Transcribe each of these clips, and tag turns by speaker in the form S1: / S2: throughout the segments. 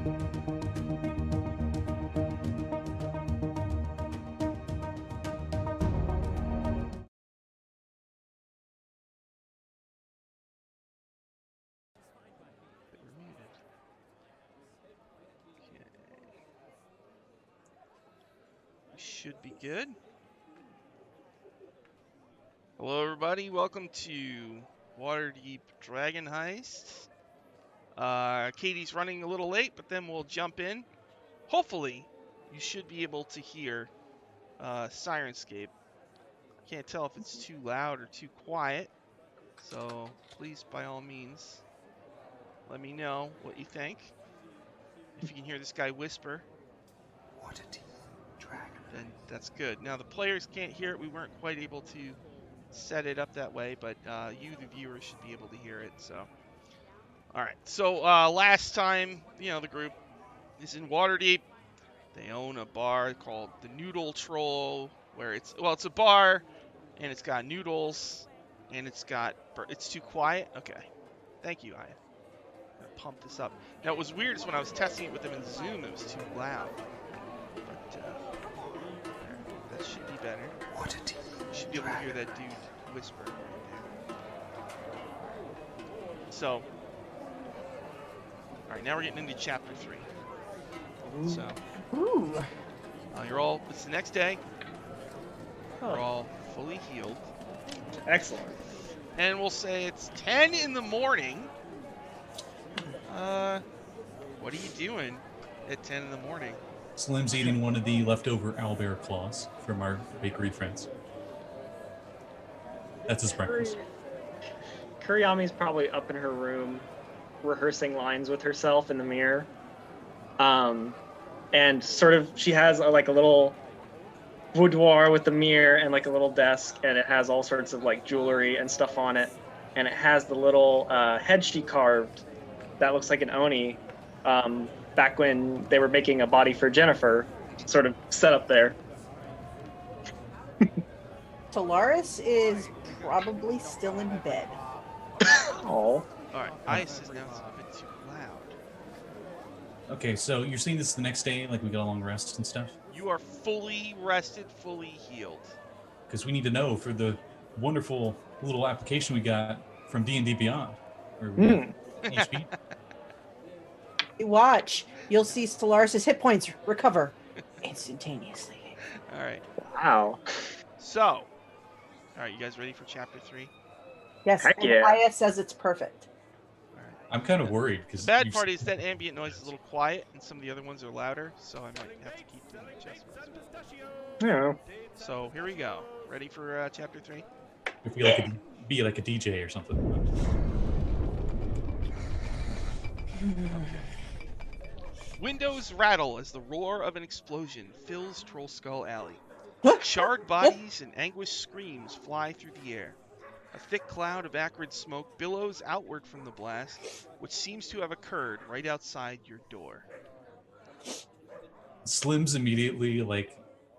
S1: Should be good. Hello, everybody. Welcome to Waterdeep Dragon Heist. Katie's running a little late, but then we'll jump in. Hopefully, you should be able to hear Syrinscape. Can't tell if it's too loud or too quiet, so please, by all means, let me know what you think. If you can hear this guy whisper,
S2: Waterdeep Dragon,
S1: then that's good. Now, the players can't hear it. We weren't quite able to set it up that way, but you, the viewers, should be able to hear it. So, all right. So last time, the group is in Waterdeep. They own a bar called the Noodle Troll, where it's a bar, and it's got noodles, and it's too quiet. Okay, thank you, Aya. I'm gonna pump this up. Now, it was weird is when I was testing it with them in Zoom, it was too loud. But there, that should be better.
S2: Waterdeep.
S1: You should be able to hear that dude whisper right there. So, all right, now we're getting into chapter 3. So, it's the next day. We're all fully healed.
S3: Excellent.
S1: And we'll say it's 10 in the morning. What are you doing at 10 in the morning?
S4: Slim's eating one of the leftover owlbear claws from our bakery friends. That's his breakfast.
S3: Kuriyami's probably up in her room rehearsing lines with herself in the mirror. And sort of she has a little boudoir with the mirror and like a little desk, and it has all sorts of like jewelry and stuff on it, and it has the little head she carved that looks like an Oni back when they were making a body for Jennifer, sort of set up there.
S5: Solaris is probably still in bed.
S3: Oh.
S1: Alright, Ice is now a bit too loud.
S4: Okay, so you're saying this is the next day, like we got a long rest and stuff?
S1: You are fully rested, fully healed.
S4: Because we need to know for the wonderful little application we got from D&D Beyond. Or HP.
S5: Watch. You'll see Solaris' hit points recover instantaneously.
S1: Alright.
S3: Wow.
S1: So, alright, you guys ready for chapter 3?
S5: Yes,
S3: Heck
S5: and
S3: yeah.
S5: Aya says it's perfect.
S1: Alright.
S4: I'm kind of worried because
S1: The bad part is that ambient noise is a little quiet, and some of the other ones are louder, so I might have to keep doing adjustments.
S3: Yeah.
S1: So, here we go. Ready for chapter 3?
S4: if we like be like a DJ or something.
S1: Windows rattle as the roar of an explosion fills Troll Skull Alley. Charred bodies and anguished screams fly through the air. A thick cloud of acrid smoke billows outward from the blast, which seems to have occurred right outside your door.
S4: Slim's immediately like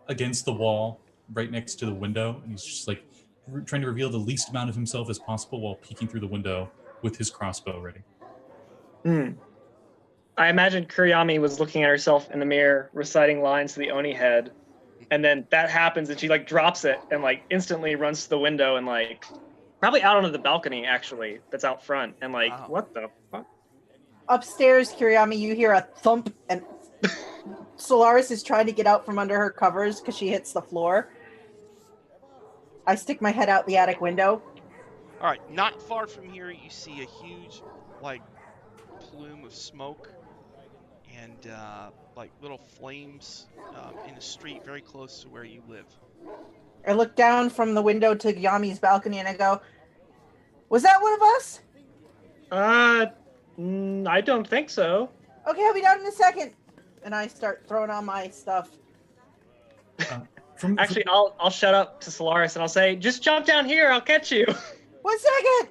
S4: against the wall right next to the window, and he's just like trying to reveal the least amount of himself as possible while peeking through the window with his crossbow ready.
S3: I imagine Kuriyami was looking at herself in the mirror, reciting lines to the Oni head, and then that happens and she like drops it and like instantly runs to the window and like probably out onto the balcony actually that's out front and like
S1: Wow.
S3: What the fuck?
S5: Upstairs, Kuriyami, you hear a thump, and Solaris is trying to get out from under her covers because she hits the floor. I stick my head out the attic window.
S1: All right, not far from here, you see a huge, like, plume of smoke and like little flames in a street very close to where you live.
S5: I look down from the window to Yami's balcony and I go, "Was that one of us?"
S3: I don't think so.
S5: Okay, I'll be down in a second. And I start throwing on my stuff.
S3: Actually, I'll shut up to Solaris and I'll say, just jump down here, I'll catch you.
S5: 1 second!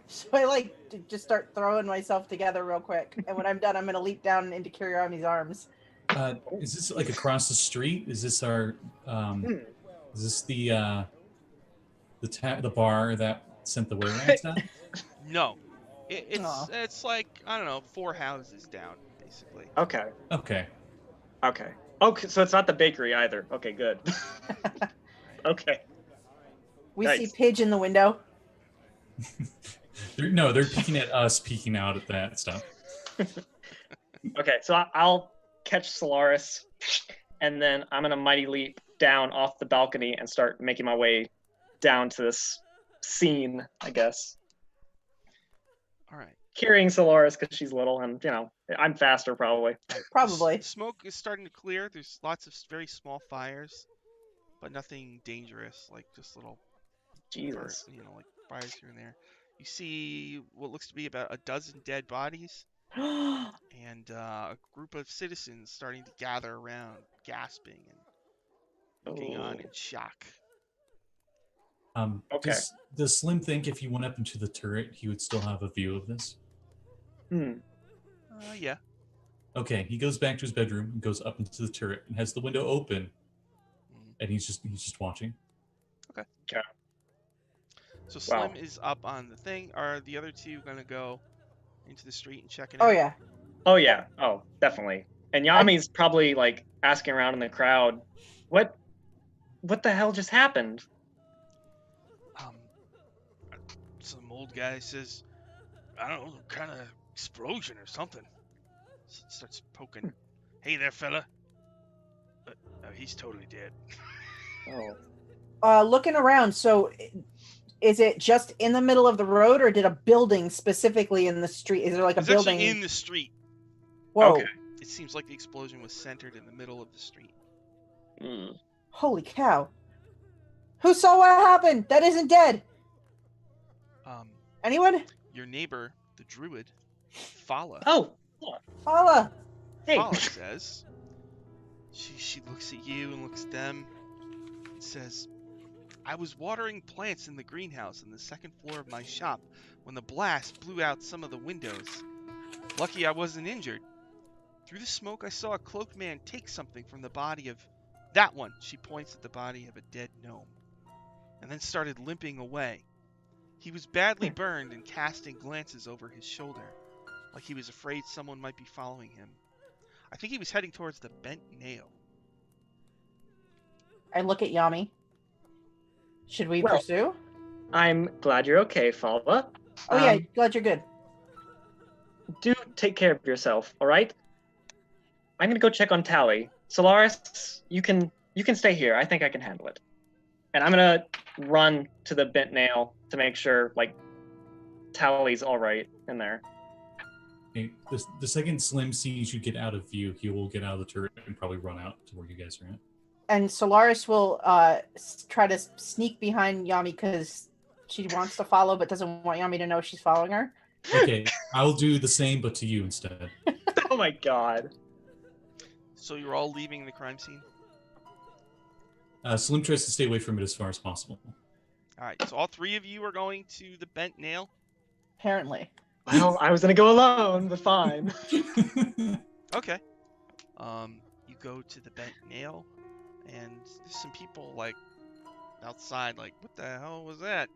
S5: So I just start throwing myself together real quick. And when I'm done, I'm going to leap down into Kuriyami's arms.
S4: Is this like across the street? Is this our? Is this the bar that sent the word rats out?
S1: No, it's like, I don't know, 4 houses down. basically.
S3: Okay.
S4: Okay.
S3: Okay. Okay, so it's not the bakery either. Okay, good. Okay.
S5: We see
S3: Nice.
S5: Pidge in the window.
S4: They're peeking at us, peeking out at that stuff.
S3: Okay, so I'll catch Solaris, and then I'm gonna mighty leap down off the balcony and start making my way down to this scene, I guess.
S1: All right.
S3: Carrying Solaris because she's little, and I'm faster probably.
S5: Probably.
S1: Smoke is starting to clear. There's lots of very small fires, but nothing dangerous, like just little
S3: Jesus.
S1: like fires here and there. You see what looks to be about a dozen dead bodies and a group of citizens starting to gather around, gasping and looking on in shock.
S3: Okay.
S4: Does Slim think if he went up into the turret, he would still have a view of this?
S1: Yeah.
S4: Okay, he goes back to his bedroom and goes up into the turret and has the window open, and he's just watching.
S1: Okay.
S3: Okay.
S1: So Slim is up on the thing. Are the other two gonna go into the street and check it
S5: Oh
S1: out?
S5: yeah.
S3: Oh yeah. Oh, definitely. And Yami's probably like asking around in the crowd, what the hell just happened?
S1: Some old guy says, I don't know, some kind of explosion or something. Starts poking. Hey there, fella. He's totally dead.
S3: Oh.
S5: Looking around. So, is it just in the middle of the road, or did a building specifically in the street? Is there like
S1: It's
S5: a building
S1: actually in the street?
S5: Whoa!
S3: Okay.
S1: It seems like the explosion was centered in the middle of the street.
S5: Holy cow! Who saw what happened? That isn't dead. Anyone?
S1: Your neighbor, the druid, Fala.
S3: Oh.
S5: Fala.
S3: Hey.
S1: Fala says. She looks at you and looks at them and says, I was watering plants in the greenhouse on the second floor of my shop when the blast blew out some of the windows. Lucky I wasn't injured. Through the smoke, I saw a cloaked man take something from the body of that one. She points at the body of a dead gnome, and then started limping away. He was badly burned and casting glances over his shoulder, like he was afraid someone might be following him. I think he was heading towards the bent nail.
S5: I look at Yami. Should we pursue?
S3: I'm glad you're okay, Fala.
S5: Oh yeah, glad you're good.
S3: Do take care of yourself, all right? I'm gonna go check on Tally. Solaris, you can stay here. I think I can handle it. And I'm gonna run to the bent nail to make sure Tally's all right in there.
S4: Okay, the second Slim sees you get out of view, he will get out of the turret and probably run out to where you guys are at.
S5: And Solaris will try to sneak behind Yami because she wants to follow but doesn't want Yami to know she's following her.
S4: Okay, I'll do the same, but to you instead.
S3: Oh my god.
S1: So you're all leaving the crime scene?
S4: Slim tries to stay away from it as far as possible.
S1: Alright, so all three of you are going to the bent nail?
S5: Apparently.
S3: Well, I was gonna go alone, but fine.
S1: Okay. You go to the bent nail, and there's some people, outside, what the hell was that?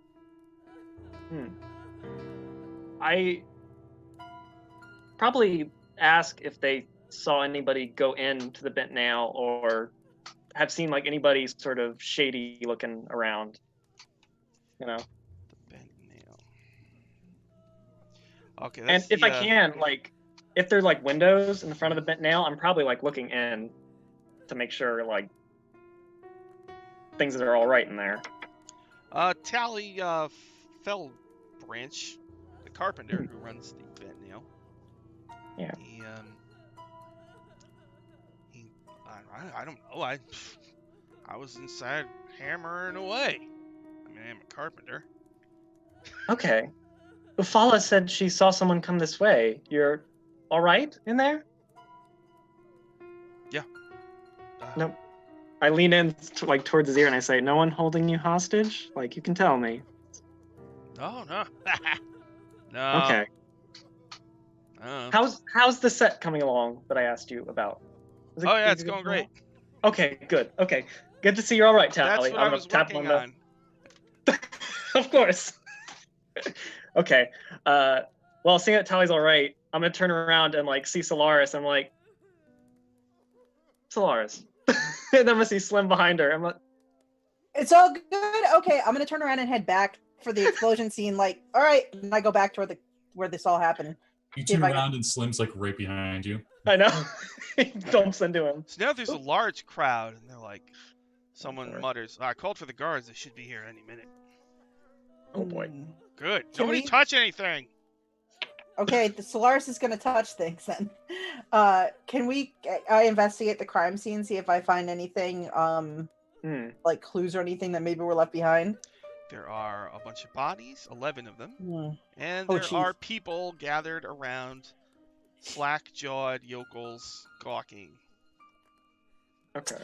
S3: I probably ask if they saw anybody go into the bent nail or have seen anybody sort of shady looking around.
S1: The bent nail. Okay,
S3: And if I can, if there's windows in the front of the bent nail, I'm probably looking in to make sure things that are all right in there.
S1: Tally Fell Branch, the carpenter who runs the bent nail.
S3: Yeah.
S1: I don't know. I was inside hammering away. I mean, I'm a carpenter.
S3: Okay. Ufala said she saw someone come this way. You're all right in there?
S1: Yeah.
S3: Nope. I lean in towards his ear and I say, "No one holding you hostage? You can tell me."
S1: No. No.
S3: Okay. How's the set coming along that I asked you about?
S1: It's going great.
S3: Okay, good. Okay, good to see you're all right, Tally.
S1: That's what I was working on.
S3: Of course. Okay. Well, seeing that Tally's all right, I'm gonna turn around and like see Solaris. I'm like, Solaris, and then I'm gonna see Slim behind her. I'm like,
S5: It's all good. Okay, I'm gonna turn around and head back for the explosion scene. Like, all right, and I go back to where this all happened.
S4: You
S5: See if
S4: turn
S5: I can-
S4: around and Slim's like right behind you.
S3: I know. He bumps into him.
S1: So now there's a large crowd, and they're like, someone
S3: boy.
S1: mutters, I called for the guards. They should be here any minute.
S3: Oh boy.
S5: Hmm.
S1: Good.
S5: Can
S1: Nobody
S5: we-
S1: touch anything.
S5: Okay, the Solaris is gonna touch things then. Can we? I investigate the crime scene, see if I find anything, like clues or anything that maybe were left behind.
S1: There are a bunch of bodies, 11 of them,
S5: Hmm.
S1: and
S5: Oh,
S1: there
S5: jeez.
S1: are people gathered around, slack-jawed yokels gawking.
S3: Okay.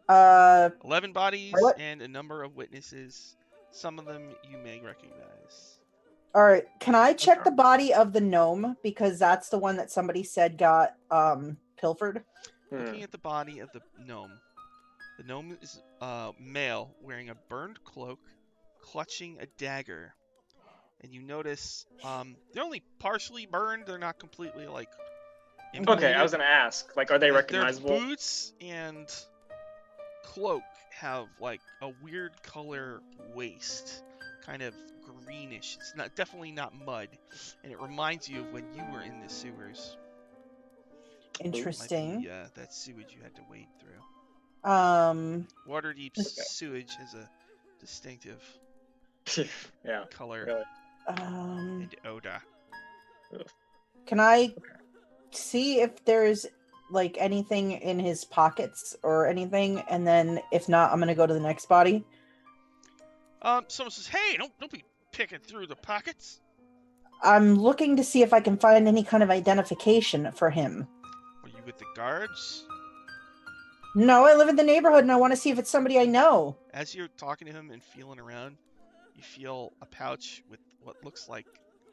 S1: 11 bodies
S5: What?
S1: and a number of witnesses. Some of them you may recognize.
S5: All right, can I check
S3: Okay.
S5: the body of the gnome because that's the one that somebody said got pilfered?
S1: Looking at the body of the gnome is male, wearing a burned cloak, clutching a dagger. And you notice they're only partially burned. They're not completely like.
S3: Okay, I was gonna ask. Like, are they recognizable?
S1: Their boots and cloak have like a weird color waist, kind of greenish. It's definitely not mud, and it reminds you of when you were in the sewers.
S5: Interesting.
S1: Might be, that sewage you had to wade through. Waterdeep's
S3: Okay.
S1: sewage has a distinctive
S3: Yeah.
S1: color
S3: Really.
S1: and odor.
S5: Can I see if there's like anything in his pockets or anything, and then if not, I'm gonna go to the next body.
S1: Someone says, "Hey, don't be picking through the pockets."
S5: I'm looking to see if I can find any kind of identification for him.
S1: Were you with the guards?
S5: No, I live in the neighborhood and I want to see if it's somebody I know.
S1: As you're talking to him and feeling around, you feel a pouch with what looks like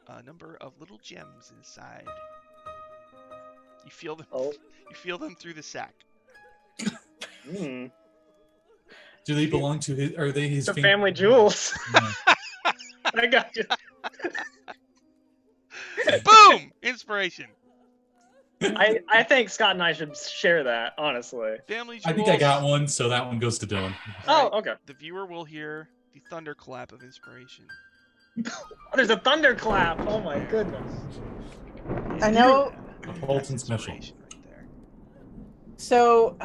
S1: a number of little gems inside. You feel them.
S3: Oh.
S1: You feel them through the sack.
S3: Hmm.
S4: Do they belong to his? Are they his
S3: The family jewels.
S4: Yeah.
S3: I got you.
S1: Boom! Inspiration.
S3: I think Scott and I should share that, honestly.
S1: Family jewels.
S4: I think I got one, so that one goes to Dylan.
S3: Oh, okay.
S1: The viewer will hear the thunderclap of inspiration.
S3: There's a thunderclap. Oh my goodness.
S5: I know.
S4: A Bolton
S1: That's
S4: special.
S1: inspiration right there.
S5: So,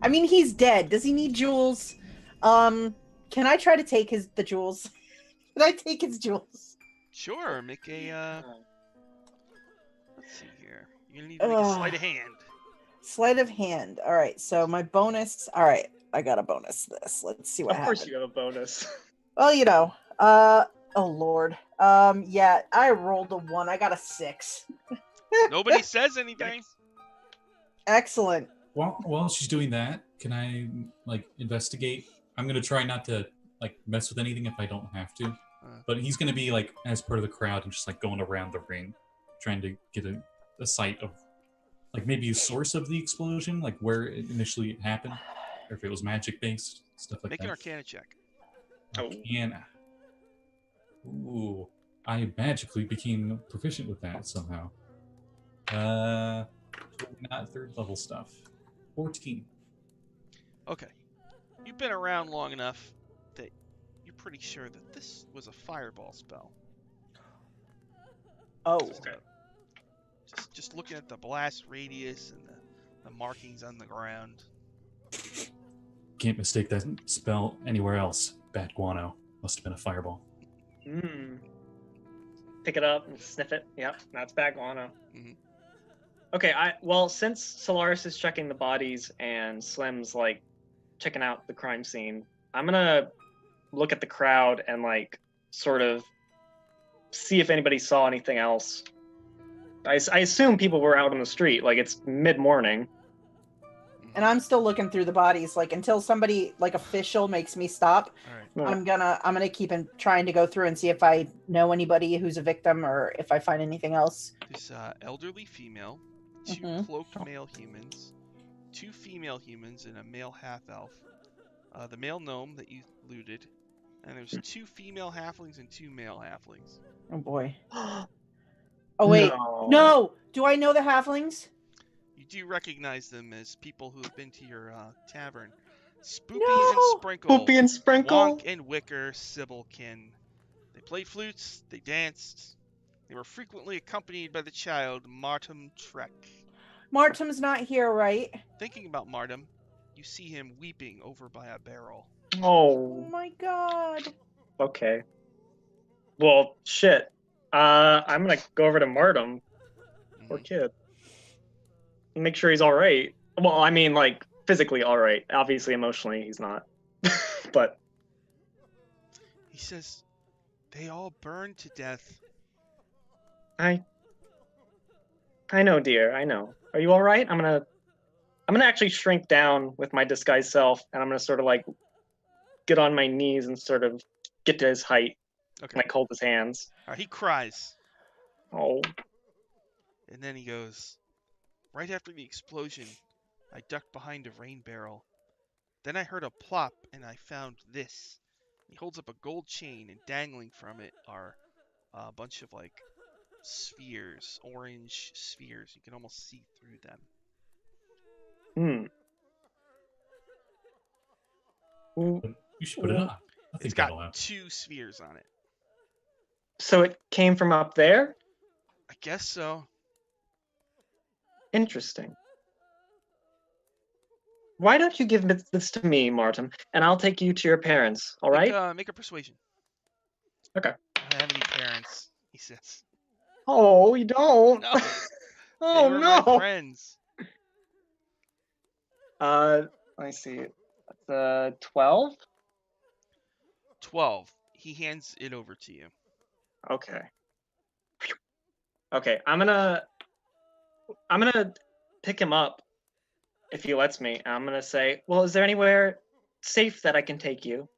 S5: I mean, he's dead. Does he need jewels? Can I try to take the jewels? Can I take his jewels?
S1: Sure. Make a. Let's see here. You're gonna need to make a sleight of hand.
S5: Sleight of hand. All right. So my bonus. All right. I got a bonus this. Let's see what
S3: Of course
S5: happens.
S3: you have a bonus.
S5: Well, oh Lord. Yeah, I rolled a 1. I got a 6.
S1: Nobody says anything.
S5: Excellent.
S4: While she's doing that, can I like investigate? I'm gonna try not to like mess with anything if I don't have to. But he's gonna be like as part of the crowd and just like going around the ring, trying to get a sight of like maybe a source of the explosion, like where it initially happened, or if it was magic based, stuff like
S1: Make
S4: that.
S1: an Arcana check.
S4: Arcana. Ooh, I magically became proficient with that somehow. Not third level stuff. 14.
S1: Okay. You've been around long enough that you're pretty sure that this was a fireball spell.
S5: Oh.
S1: Just looking at the blast radius and the markings on the ground.
S4: Can't mistake that spell anywhere else. Bat guano. Must have been a fireball.
S3: Hmm. Pick it up and sniff it. Yep, that's back guano.
S1: Mhm.
S3: Okay, well, since Solaris is checking the bodies and Slim's like checking out the crime scene, I'm gonna look at the crowd and like sort of see if anybody saw anything else. I assume people were out on the street, like it's mid-morning.
S5: And I'm still looking through the bodies, like until somebody like official makes me stop.
S1: All right.
S5: I'm gonna keep trying to go through and see if I know anybody who's a victim or if I find anything else.
S1: This elderly female, 2
S5: Mhm.
S1: cloaked male humans, 2 female humans, and a male half-elf. The male gnome that you looted, and there's 2 female halflings and 2 male halflings.
S5: Oh boy. Oh wait,
S3: No.
S5: no. Do I know the halflings?
S1: You do recognize them as people who have been to your tavern. Spoopy and
S5: No.
S1: Sprinkle,
S3: Poopy and Sprinkle.
S1: Wonk and Wicker, Sybilkin. They played flutes, they danced. They were frequently accompanied by the child Martum Trek.
S5: Martum's not here, right?
S1: Thinking about Martum, you see him weeping over by a barrel.
S5: Oh
S3: Oh.
S5: my god.
S3: Okay. Well, shit. I'm gonna go over to Martum. Poor
S1: Mhm.
S3: kid. Make sure he's all right. Well, I mean, like physically all right. Obviously, emotionally, he's not. But
S1: He says, they all burned to death.
S3: I know, dear. I know. Are you all right? I'm gonna actually shrink down with my disguised self, and I'm gonna sort of like get on my knees and sort of get to his height,
S1: Okay.
S3: like hold his hands.
S1: He cries,
S3: Oh.
S1: and then he goes, right after the explosion, I ducked behind a rain barrel. Then I heard a plop, and I found this. He holds up a gold chain, and dangling from it are a bunch of like spheres, orange spheres. You can almost see through them.
S3: Hmm.
S4: You should put it on. I
S1: It's
S4: think
S1: got
S4: that'll happen.
S1: 2 spheres on it.
S3: So it came from up there?
S1: I guess so.
S3: Interesting. Why don't you give this to me, Martin, and I'll take you to your parents, all right?
S1: Make a persuasion.
S3: Okay.
S1: I don't have any parents, he says.
S3: Oh, you don't?
S1: No, they
S3: Oh,
S1: were my
S3: no!
S1: friends.
S3: Let me see. 12?
S1: 12. He hands it over to you.
S3: Okay. Okay, I'm gonna pick him up if he lets me. I'm gonna say, well, is there anywhere safe that I can take you?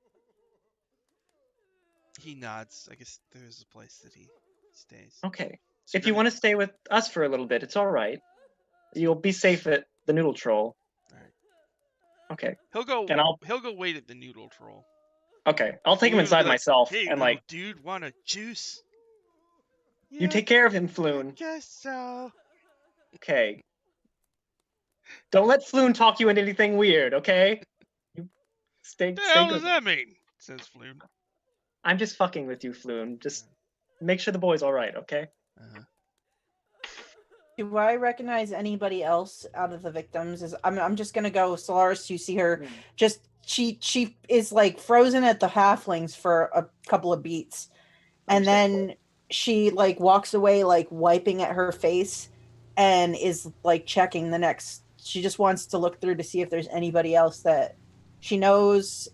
S1: He nods. I guess there's a place that he stays.
S3: Okay.
S1: So
S3: If you want to stay with us for a little bit, it's all right. You'll be safe at the Noodle Troll.
S1: All right.
S3: Okay.
S1: He'll go wait at the noodle troll.
S3: Okay. I'll take him
S1: Floon will be
S3: inside
S1: like,
S3: myself
S1: hey,
S3: and
S1: little
S3: like,
S1: dude, want a juice?
S3: you
S1: Yeah,
S3: take care of him,
S1: I
S3: Floon.
S1: guess so.
S3: Okay. Don't let Floon talk you into anything weird, okay? You stay
S1: The hell does
S3: good.
S1: that mean? Says Floon.
S3: I'm just fucking with you, Floon. Just make sure the boy's all right, okay?
S1: Uh-huh.
S5: Do I recognize anybody else out of the victims? I'm just gonna go, Solaris. You see her, just she is like frozen at the halflings for a couple of beats, and then she like walks away, like wiping at her face, and is like checking the next. She just wants to look through to see if there's anybody else that she knows.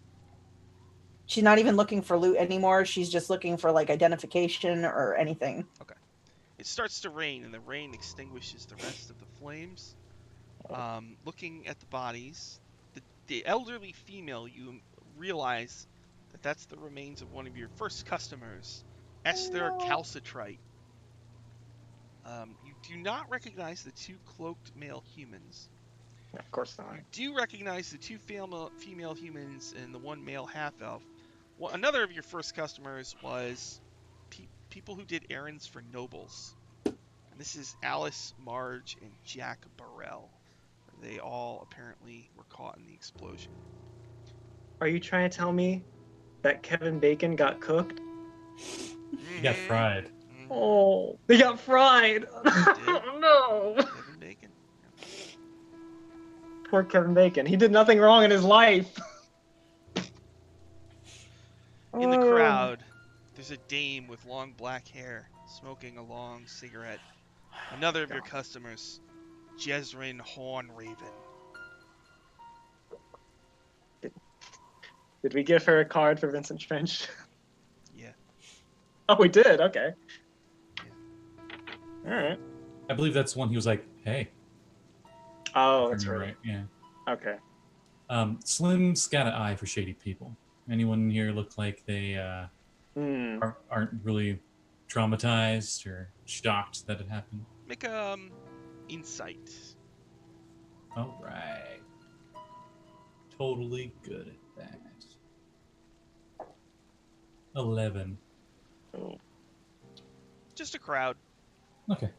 S5: She's not even looking for loot anymore. She's just looking for like identification or anything.
S1: Okay. It starts to rain, and the rain extinguishes the rest of the flames. Looking at the bodies, the elderly female, you realize that that's the remains of one of your first customers, Esther Calcitrite. You do not recognize the 2 cloaked male humans.
S3: Of course not.
S1: You do recognize the 2 female humans and the 1 male half-elf. Well, another of your first customers was people who did errands for nobles. And this is Alice, Marge, and Jack Burrell. They all apparently were caught in the explosion.
S3: Are you trying to tell me that Kevin Bacon got cooked?
S4: He got fried.
S1: Mm-hmm.
S3: Oh, they got fried! Oh, no!
S1: Kevin Bacon.
S3: Poor Kevin Bacon. He did nothing wrong in his life.
S1: In the crowd, there's a dame with long black hair, smoking a long cigarette. Another of your customers, Jezrin Hornraven.
S3: Did we give her a card for Vincent Trench?
S1: Yeah.
S3: Oh, we did? Okay.
S1: Yeah.
S3: Alright.
S4: I believe that's one he was like, hey.
S3: Oh, that's
S4: right. Yeah.
S3: Okay.
S4: Slim's got an eye for shady people. Anyone here look like they aren't really traumatized or shocked that it happened?
S1: Make insight.
S4: All right. Totally good at that. 11.
S3: Oh.
S1: Just a crowd.
S4: Okay.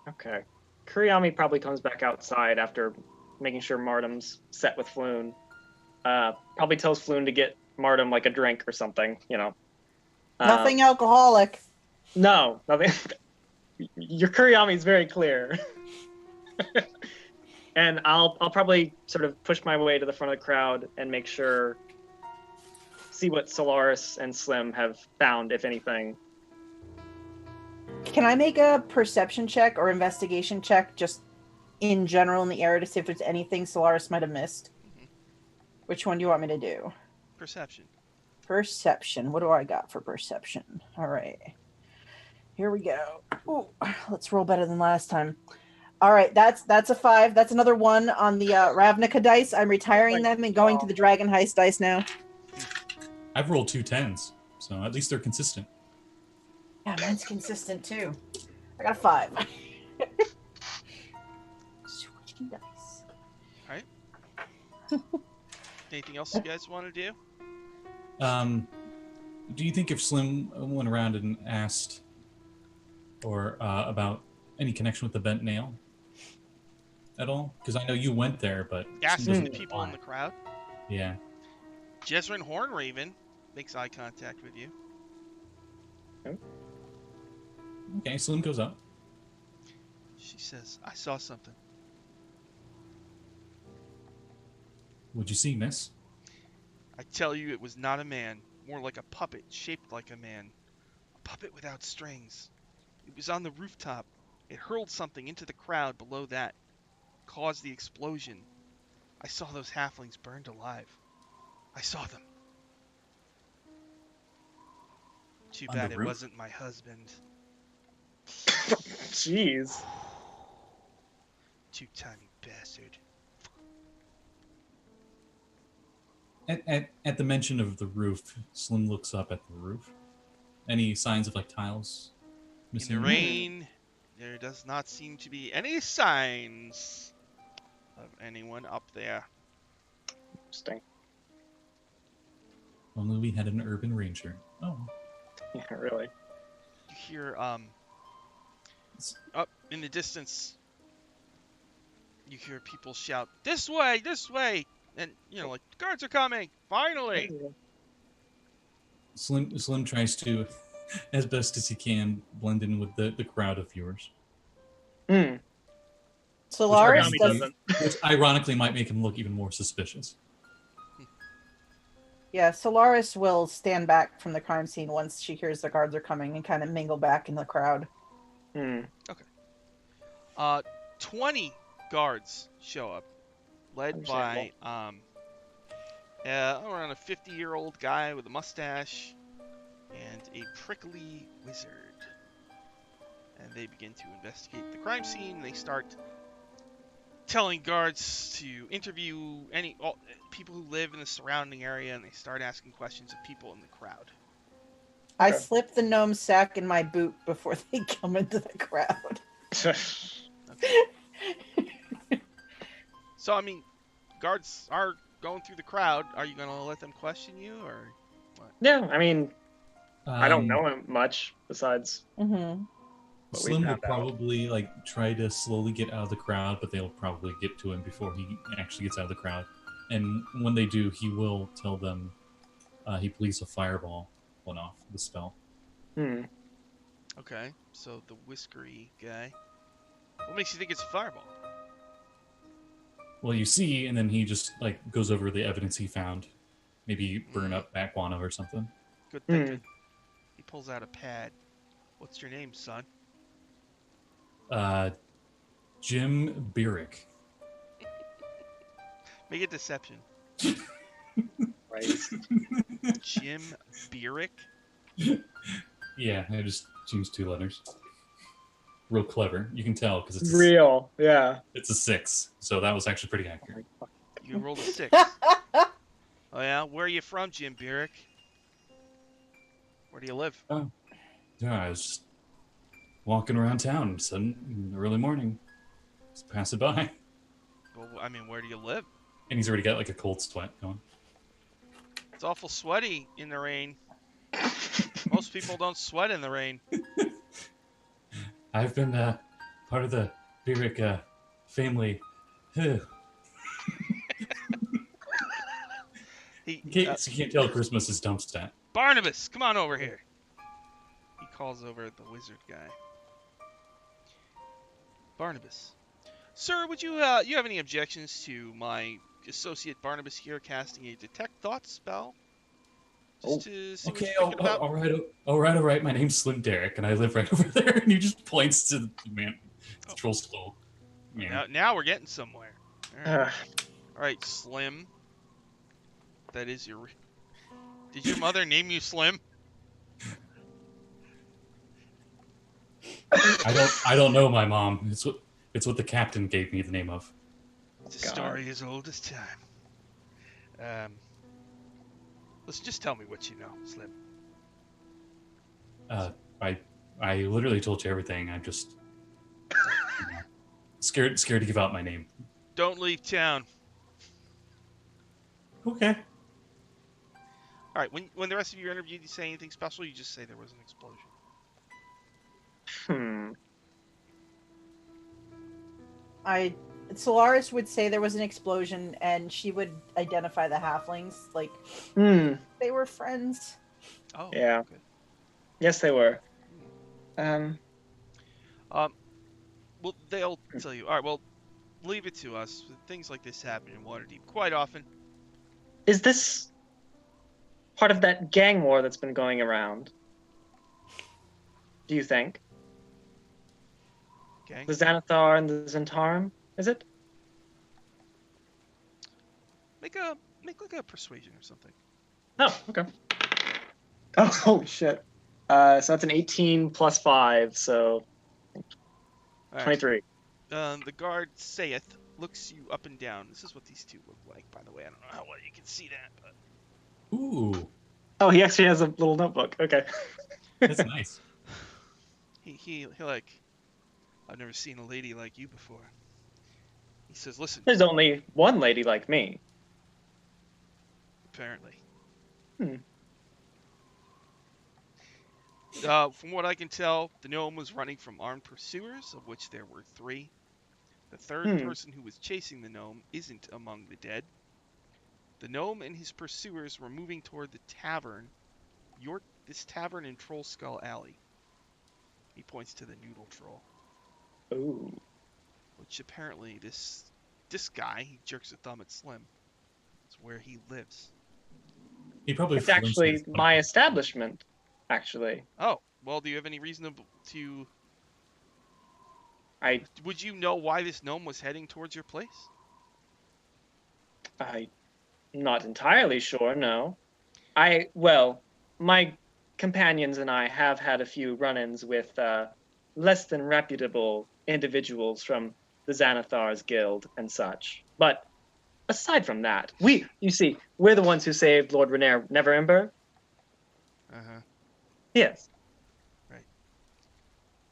S3: Okay. Kuriami probably comes back outside after making sure Martum's set with Floon. Probably tells Floon to get Martum like a drink or something, you know.
S5: Nothing alcoholic.
S3: No, nothing. Your Kuriami is very clear. And I'll probably sort of push my way to the front of the crowd and make sure, see what Solaris and Slim have found, if anything.
S5: Can I make a perception check or investigation check just in general in the area to see if there's anything Solaris might have missed?
S1: Mm-hmm.
S5: Which one do you want me to do?
S1: Perception.
S5: Perception. What do I got for perception? All right. Here we go. Ooh, let's roll better than last time. All right, that's a 5. That's another 1 on the Ravnica dice. I'm retiring them and going to the Dragon Heist dice now.
S4: I've rolled 2 10s, so at least they're consistent.
S5: Yeah, mine's consistent too. I got a 5. Switching dice.
S1: All right. Anything else you guys want to do?
S4: Do you think if Slim went around and asked or about any connection with the bent nail at all? Because I know you went there, but
S1: Asking the people in the crowd.
S4: Yeah.
S1: Jezrin Hornraven makes eye contact with you.
S4: Okay, Slim goes up.
S1: She says, "I saw something."
S4: What'd you see, miss?
S1: I tell you, it was not a man. More like a puppet shaped like a man. A puppet without strings. It was on the rooftop. It hurled something into the crowd below that. Caused the explosion. I saw those halflings burned alive. I saw them. Too
S4: On
S1: bad
S4: the
S1: it
S4: roof?
S1: wasn't my husband.
S3: Jeez.
S1: Two-timing bastard.
S4: At the mention of the roof, Slim looks up at the roof. Any signs of like tiles missing?
S1: In the rain, there does not seem to be any signs of anyone up there.
S3: Interesting.
S4: Only we had an urban ranger. Oh.
S3: Yeah, really.
S1: You hear up in the distance, you hear people shout, this way, and you know, like, guards are coming, finally.
S4: Slim tries to, as best as he can, blend in with the crowd of viewers.
S5: Solaris
S4: Which ironically might make him look even more suspicious.
S5: Yeah, Solaris will stand back from the crime scene once she hears the guards are coming and kind of mingle back in the crowd.
S1: Okay. 20 guards show up, led by around a 50-year-old guy with a mustache and a prickly wizard. And they begin to investigate the crime scene. They start telling guards to interview all people who live in the surrounding area, and they start asking questions of people in the crowd.
S5: I slip the gnome sack in my boot before they come into the crowd.
S1: So, I mean, guards are going through the crowd. Are you going to let them question you, or what?
S3: Yeah, I mean, I don't know him much besides.
S4: Slim will probably like try to slowly get out of the crowd, but they'll probably get to him before he actually gets out of the crowd. And when they do, he will tell them he believes a fireball went off the spell.
S1: Okay, so the whiskery guy. What makes you think it's a fireball?
S4: Well, you see, and then he just like goes over the evidence he found. Maybe burn up Backwana or something.
S1: Good thinking. He pulls out a pad. What's your name, son?
S4: Jim Birick.
S1: Make a deception.
S3: Right.
S1: Jim Birick?
S4: Yeah, I just choose 2 letters. Real clever. You can tell because it's
S3: real. Yeah.
S4: It's a 6, so that was actually pretty accurate.
S1: You rolled a 6. Oh yeah, where are you from, Jim Birick? Where do you live?
S4: Oh, yeah, I was just walking around town, sudden in the early morning, just pass it by.
S1: Well, I mean, where do you live?
S4: And he's already got like a cold sweat going.
S1: It's awful sweaty in the rain. Most people don't sweat in the rain.
S4: I've been part of the Birik family. In
S1: He,
S4: case you can't tell, Christmas is Dumpstat.
S1: Barnabas, come on over here. He calls over the wizard guy. Barnabas. Sir, would you have any objections to my associate Barnabas here casting a detect thoughts spell? Just to see what
S4: Okay,
S1: you're thinking about?
S4: all right. My name's Slim Derek, and I live right over there. And he just points to the man, the troll skull.
S1: Now we're getting somewhere. All right, Slim. That is your. Did your mother name you Slim?
S4: I don't know my mom. It's what the captain gave me the name of.
S1: It's a story as old as time. Let's just tell me what you know, Slim.
S4: I literally told you everything. I'm just scared to give out my name.
S1: Don't leave town.
S4: Okay.
S1: All right. When the rest of your interview, you say anything special, you just say there was an explosion.
S5: Solaris would say there was an explosion, and she would identify the halflings like they were friends.
S1: Oh,
S3: yeah.
S1: Okay.
S3: Yes, they were.
S1: Well, they'll tell you. All right. Well, leave it to us. Things like this happen in Waterdeep quite often.
S3: Is this part of that gang war that's been going around? Do you think?
S1: Gang?
S3: The Xanathar and the Zentarum, is it?
S1: Make like a persuasion or something.
S3: Oh, okay. Oh, holy shit. So that's an 18 plus 5, so
S1: All right.
S3: 23.
S1: The guard saith, looks you up and down. This is what these two look like, by the way. I don't know how well you can see that, but
S4: Ooh,
S3: Oh, he actually has a little notebook. Okay.
S4: that's nice.
S1: he like, I've never seen a lady like you before. He says, listen,
S3: There's only one lady like me.
S1: apparently.
S3: Hmm.
S1: From what I can tell, the gnome was running from armed pursuers, of which there were 3. The third person who was chasing the gnome isn't among the dead. The gnome and his pursuers were moving toward the tavern. This tavern in Troll Skull Alley. He points to the noodle troll.
S3: Ooh.
S1: Which apparently this guy, he jerks a thumb at Slim. It's where he lives.
S4: He probably.
S3: It's actually my establishment, actually.
S1: Oh, well, do you have any reason to...
S3: I'm
S1: Would you know why this gnome was heading towards your place?
S3: not entirely sure, no. Well, my companions and I have had a few run-ins with less than reputable individuals from the Xanathar's guild and such. But aside from that, we're the ones who saved Lord Renair Neverember.
S1: Uh-huh.
S3: Yes.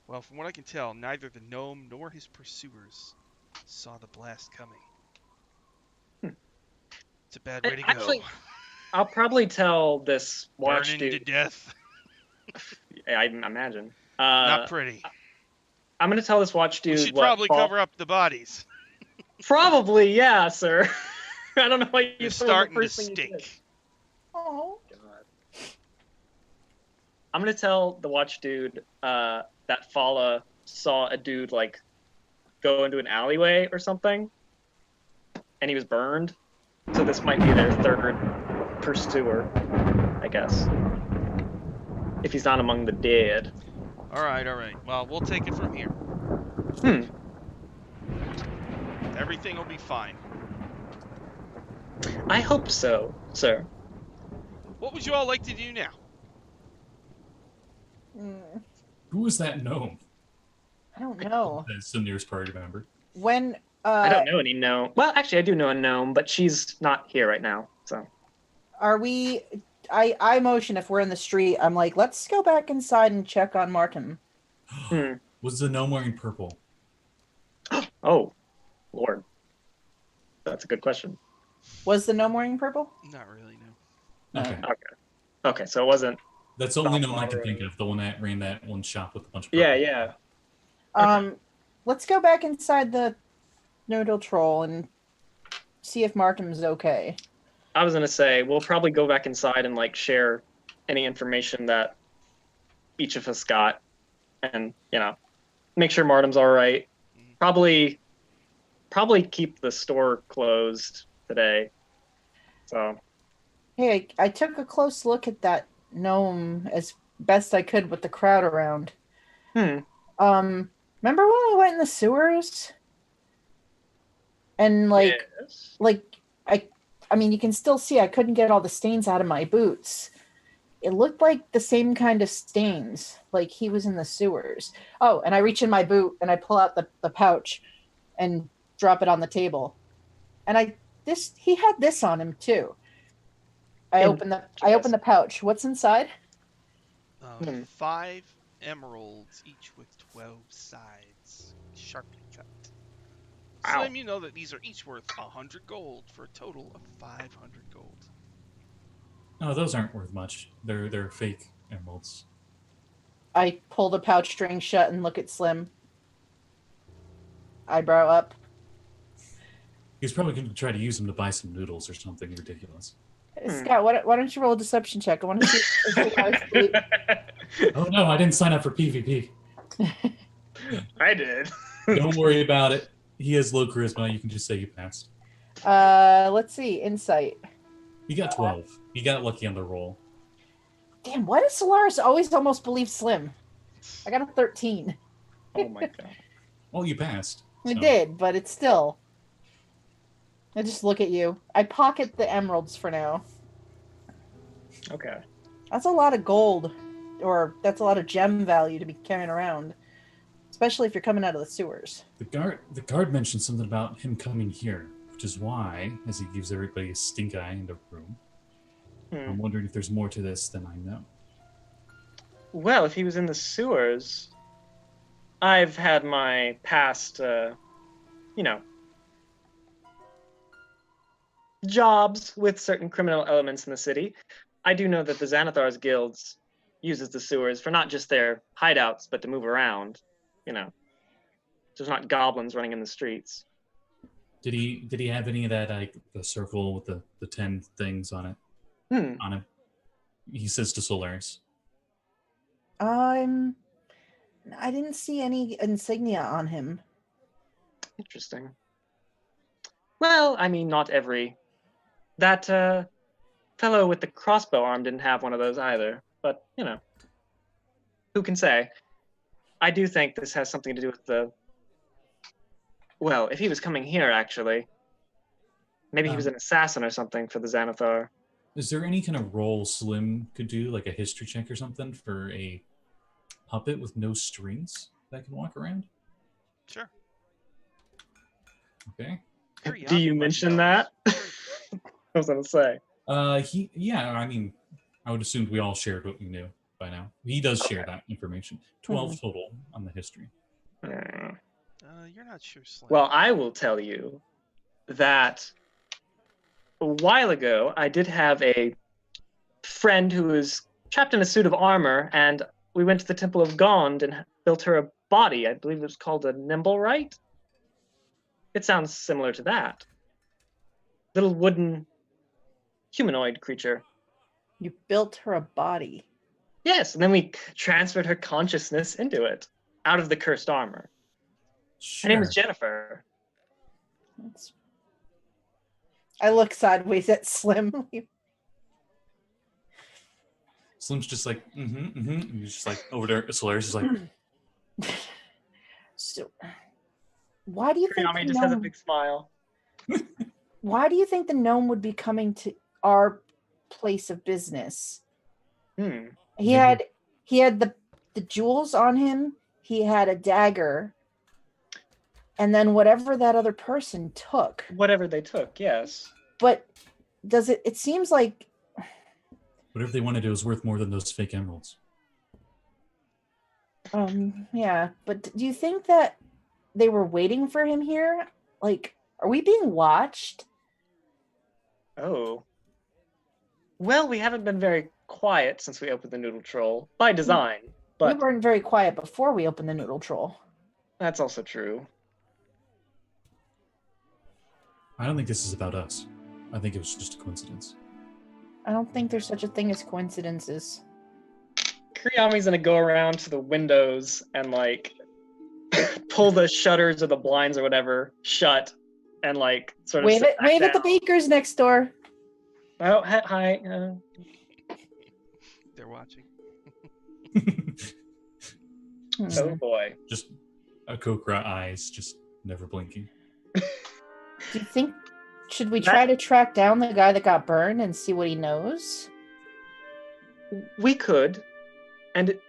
S1: Well, from what I can tell, neither the gnome nor his pursuers saw the blast coming. It's a bad way to go.
S3: Actually, I'll probably tell this watch
S1: Burning
S3: dude.
S1: to death.
S3: I imagine.
S1: Not pretty.
S3: I'm gonna tell this watch dude.
S1: We should probably cover up the bodies.
S3: Probably, yeah, sir. I don't know why
S1: You're
S3: you
S1: starting to
S3: the first thing you did.
S5: Oh.
S3: God. I'm gonna tell the watch dude that Fala saw a dude like go into an alleyway or something, and he was burned. So this might be their third pursuer, I guess. If he's not among the dead.
S1: All right. Well, we'll take it from here. Everything will be fine.
S3: I hope so, sir.
S1: What would you all like to do now?
S4: Who is that gnome?
S5: I don't know.
S4: That's the nearest party member.
S5: When
S3: I don't know any gnome. Well, actually, I do know a gnome, but she's not here right now. So,
S5: are we? I motion if we're in the street. I'm like, let's go back inside and check on Martin.
S4: Was the gnome wearing purple?
S3: Oh, Lord, that's a good question.
S5: Was the gnome wearing purple?
S1: Not really, no.
S4: Okay.
S3: Okay, so it wasn't
S4: That's the only gnome I can think of. The one that ran that one shop with a bunch of
S3: Yeah,
S4: purple.
S3: yeah.
S5: Let's go back inside the Noodle Troll and see if Markham's okay.
S3: I was gonna say we'll probably go back inside and like share any information that each of us got, and make sure Martin's all right. Probably keep the store closed today. So.
S5: Hey, I took a close look at that gnome as best I could with the crowd around. Remember when we went in the sewers? And
S3: Yes.
S5: I mean, you can still see I couldn't get all the stains out of my boots. It looked like the same kind of stains, like he was in the sewers. Oh, and I reach in my boot and I pull out the pouch and drop it on the table. And he had this on him too. I open the pouch. What's inside?
S1: 5 emeralds, each with 12 sides, sharply cut.
S3: Wow.
S1: Slim, you know that these are each worth 100 gold for a total of 500 gold.
S4: No, those aren't worth much. They're fake emeralds.
S5: I pull the pouch string shut and look at Slim. Eyebrow up.
S4: He's probably going to try to use them to buy some noodles or something ridiculous.
S5: Scott, why don't you roll a deception check? I want to see if
S4: Oh no, I didn't sign up for PvP.
S3: I did.
S4: Don't worry about it. He has low charisma. You can just say you passed.
S5: Let's see. Insight.
S4: You got 12. You got lucky on the roll.
S5: Damn, why does Solaris always almost believe Slim? I got a 13.
S3: Oh my god.
S4: Well, you passed.
S5: I did, but it's still... I just look at you. I pocket the emeralds for now.
S3: Okay.
S5: That's a lot of gold. Or that's a lot of gem value to be carrying around. Especially if you're coming out of the sewers.
S4: The guard mentioned something about him coming here, which is why, as he gives everybody a stink eye in the room, I'm wondering if there's more to this than I know.
S3: Well, if he was in the sewers, I've had my past, jobs with certain criminal elements in the city. I do know that the Xanathar's guilds uses the sewers for not just their hideouts, but to move around. There's not goblins running in the streets.
S4: Did he have any of that, like the circle with the 10 things on it? On him. He says to Solaris.
S5: I didn't see any insignia on him.
S3: Interesting. Well, I mean, not every... That fellow with the crossbow arm didn't have one of those either. But, who can say? I do think this has something to do with the... Well, if he was coming here, actually, maybe he was an assassin or something for the Xanathar.
S4: Is there any kind of role Slim could do, like a history check or something, for a puppet with no strings that can walk around?
S1: Sure.
S4: Okay.
S3: Do you mention that? I was going to say.
S4: I mean, I would assume we all shared what we knew by now. He does share that information. 12 total on the history.
S1: You're not sure, Slim.
S3: Well, I will tell you that a while ago, I did have a friend who was trapped in a suit of armor, and we went to the Temple of Gond and built her a body. I believe it was called a Nimblewright. It sounds similar to that. Little wooden humanoid creature.
S5: You built her a body.
S3: Yes, and then we transferred her consciousness into it, out of the cursed armor.
S4: Sure.
S3: Her name was Jennifer.
S5: I look sideways at Slim.
S4: Slim's just like, and he's just like, over there, Solaris is like...
S5: So, why do you think
S3: Yami just has a big smile.
S5: Why do you think the gnome would be coming to our place of business? He had the jewels on him. He had a dagger. And then whatever that other person took.
S3: Whatever they took, yes.
S5: But it seems like...
S4: Whatever they wanted to do was worth more than those fake emeralds.
S5: Yeah. But do you think that they were waiting for him here? Like, are we being watched?
S3: Oh. Well, we haven't been very quiet since we opened the Noodle Troll, by design,
S5: We
S3: but
S5: weren't very quiet before we opened the Noodle Troll.
S3: that's also true.
S4: I don't think this is about us. I think it was just a coincidence.
S5: I don't think there's such a thing as coincidences.
S3: Kuriyami's gonna go around to the windows and, like, pull the shutters or the blinds or whatever shut and, like, sort of
S5: Wave
S3: sit
S5: it,
S3: back
S5: wave at the
S3: down.
S5: bakers next door.
S3: Oh, hi.
S1: They're watching.
S3: Oh boy.
S4: Just Akokra eyes, just never blinking.
S5: Do you think, should we try to track down the guy that got burned and see what he knows?
S3: We could. And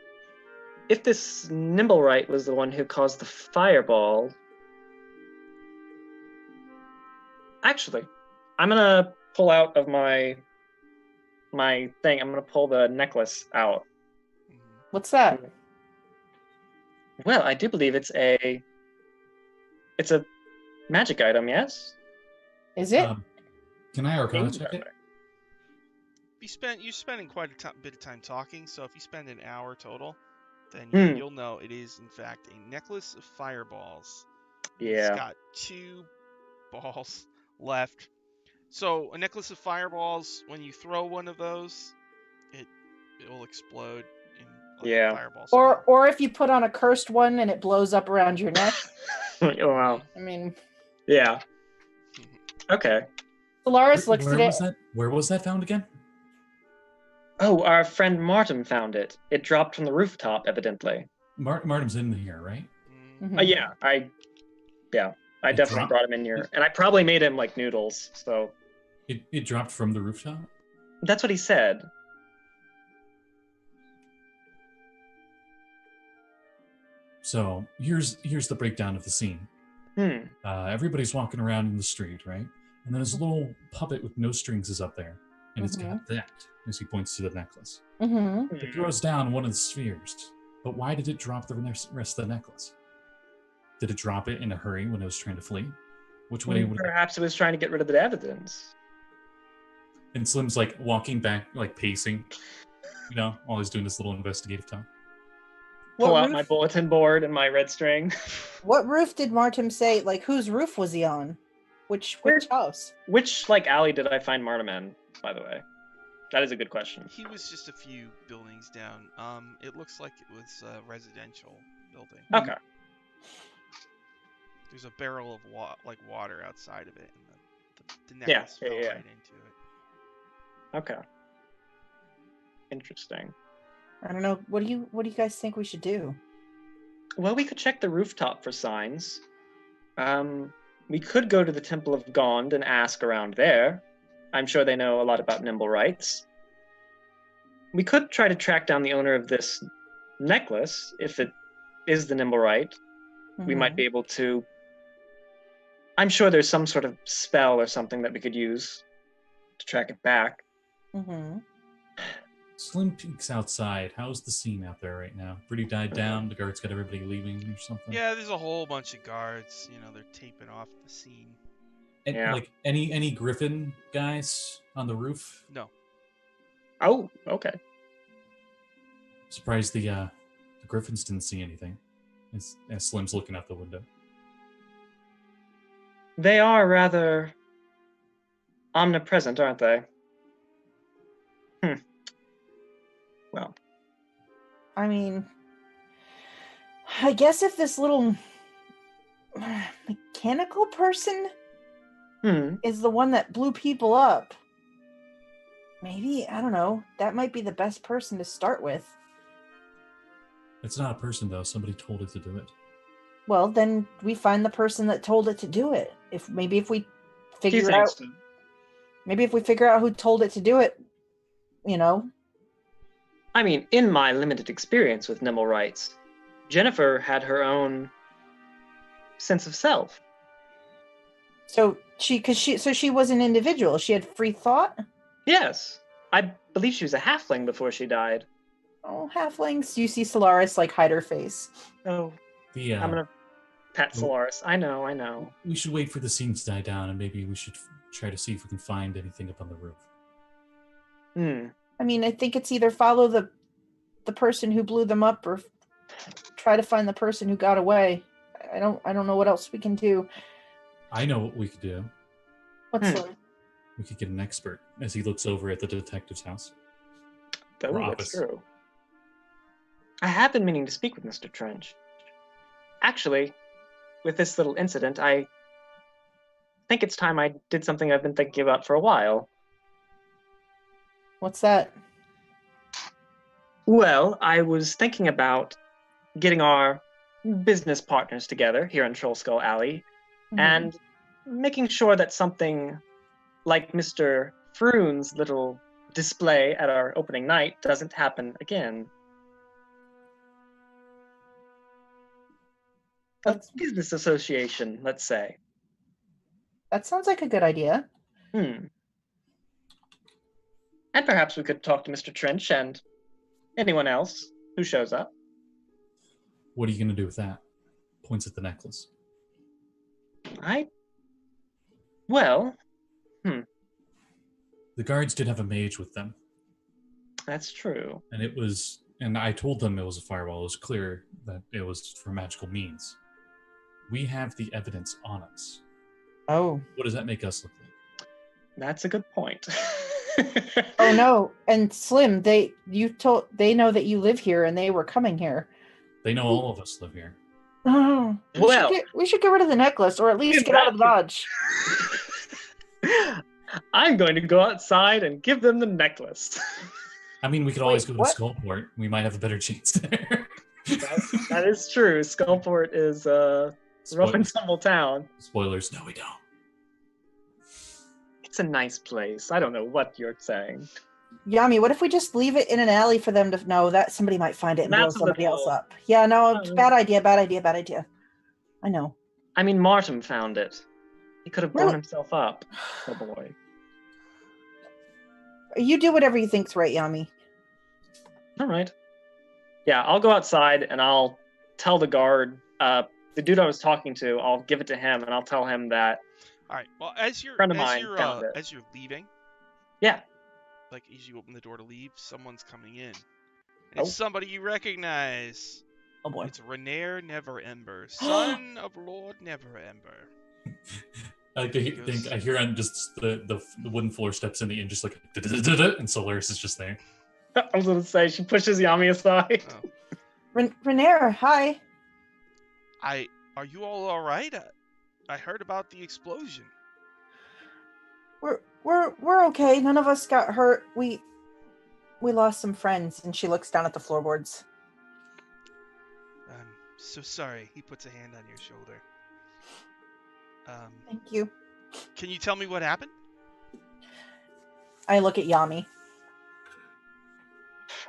S3: if this Nimblewright was the one who caused the fireball... Actually, I'm gonna pull out of my thing. I'm gonna pull the necklace out.
S5: What's that?
S3: Well, I do believe it's a magic item, yes?
S5: Is it?
S4: Can I Arcana check it?
S1: You're spending quite a bit of time talking, so if you spend an hour total, then you'll know it is in fact a necklace of fireballs.
S3: Yeah.
S1: It's got 2 balls left. So a necklace of fireballs, when you throw one of those, it will explode in like fireballs.
S5: Or if you put on a cursed one and it blows up around your neck.
S3: Oh, wow.
S5: I mean,
S3: yeah. Okay.
S5: Solaris looks at it.
S4: Where was that found again?
S3: Oh, our friend Martin found it. It dropped from the rooftop, evidently.
S4: Martin's in here, right?
S5: Mm-hmm.
S3: I definitely brought him in here, and I probably made him like noodles. So
S4: it dropped from the rooftop.
S3: That's what he said.
S4: So here's the breakdown of the scene. Everybody's walking around in the street, right? And then there's a little puppet with no strings is up there, and it's got that, as he points to the necklace. It throws down one of the spheres, but why did it drop the rest of the necklace? Did it drop it in a hurry when it was trying to flee? Which way would
S3: Perhaps it was trying to get rid of the evidence.
S4: And Slim's like walking back, like pacing, while he's doing this little investigative talk.
S3: Pull out my bulletin board and my red string.
S5: What roof did Martin say? Like, whose roof was he on? Which house?
S3: Which alley did I find Martin in, by the way? That is a good question.
S1: He was just a few buildings down. It looks like it was a residential building.
S3: Okay.
S1: There's a barrel of water outside of it, and the necklace fell right into it.
S3: Okay. Interesting.
S5: I don't know. What do you guys think we should do?
S3: Well, we could check the rooftop for signs. We could go to the Temple of Gond and ask around there. I'm sure they know a lot about Nimblewrights. We could try to track down the owner of this necklace. If it is the Nimblewright, we might be able to... I'm sure there's some sort of spell or something that we could use to track it back.
S4: Slim peeks outside. How's the scene out there right now? Pretty died down. The guards got everybody leaving or something?
S1: Yeah, there's a whole bunch of guards. They're taping off the scene.
S4: And, like, any Griffin guys on the roof?
S1: No.
S3: Oh, okay.
S4: Surprised the Griffins didn't see anything. As Slim's looking out the window.
S3: They are rather omnipresent, aren't they? Well.
S5: I mean, I guess if this little mechanical person is the one that blew people up, maybe, I don't know, that might be the best person to start with.
S4: It's not a person, though. Somebody told it to do it.
S5: Well, then we find the person that told it to do it. If we figure out, maybe if we figure out who told it to do it,
S3: I mean, in my limited experience with Nimblewrights, Jennifer had her own sense of self.
S5: So she was an individual. She had free thought?
S3: Yes. I believe she was a halfling before she died.
S5: Oh, halflings. You see Solaris hide her face.
S3: Oh. I'm gonna pat Solaris. I know.
S4: We should wait for the scenes to die down, and maybe we should try to see if we can find anything up on the roof.
S5: I mean, I think it's either follow the person who blew them up or try to find the person who got away. I don't know what else we can do.
S4: I know what we could do.
S5: What's the...
S4: We could get an expert as he looks over at the detective's house.
S3: Oh,
S4: Or
S3: that's
S4: office.
S3: true. I have been meaning to speak with Mr. Trench. Actually, with this little incident, I think it's time I did something I've been thinking about for a while.
S5: What's that?
S3: Well, I was thinking about getting our business partners together here in Troll Skull Alley and making sure that something like Mr. Froon's little display at our opening night doesn't happen again. A business association, let's say.
S5: That sounds like a good idea.
S3: And perhaps we could talk to Mr. Trench and anyone else who shows up.
S4: What are you going to do with that? Points at the necklace.
S3: Well,
S4: The guards did have a mage with them.
S3: That's true.
S4: And I told them it was a firewall. It was clear that it was for magical means. We have the evidence on us.
S5: Oh.
S4: What does that make us look like?
S3: That's a good point.
S5: Oh no, and Slim, they know that you live here and they were coming here.
S4: They know all of us live here.
S5: Oh, we should get rid of the necklace, or at least get out of Dodge.
S3: I'm going to go outside and give them the necklace.
S4: I mean, we could always go to Skullport. We might have a better chance there.
S3: That is true. Skullport is rough and tumble town.
S4: Spoilers, no, we don't.
S3: It's a nice place. I don't know what you're saying.
S5: Yami, what if we just leave it in an alley for them to know that somebody might find it and blow somebody else up? Yeah, no, bad idea. I know.
S3: I mean, Martin found it. He could have blown himself up. Oh boy.
S5: You do whatever you think's right, Yami.
S3: All right. Yeah, I'll go outside and I'll tell the guard, the dude I was talking to, I'll give it to him and I'll tell him that.
S1: All right. Well, as you're leaving,
S3: yeah,
S1: like as you open the door to leave, someone's coming in. It's somebody you recognize.
S5: Oh boy.
S1: It's Renair Neverember, son of Lord Neverember.
S4: I hear on just the wooden floor steps in the inn, just like and Solaris is just there.
S3: I was going to say, she pushes Yami aside.
S1: Oh.
S5: Renair, hi.
S1: Are you all right? I heard about the explosion.
S5: We're okay. None of us got hurt. We lost some friends, and she looks down at the floorboards.
S1: I'm so sorry. He puts a hand on your shoulder.
S5: Thank you.
S1: Can you tell me what happened?
S5: I look at Yami.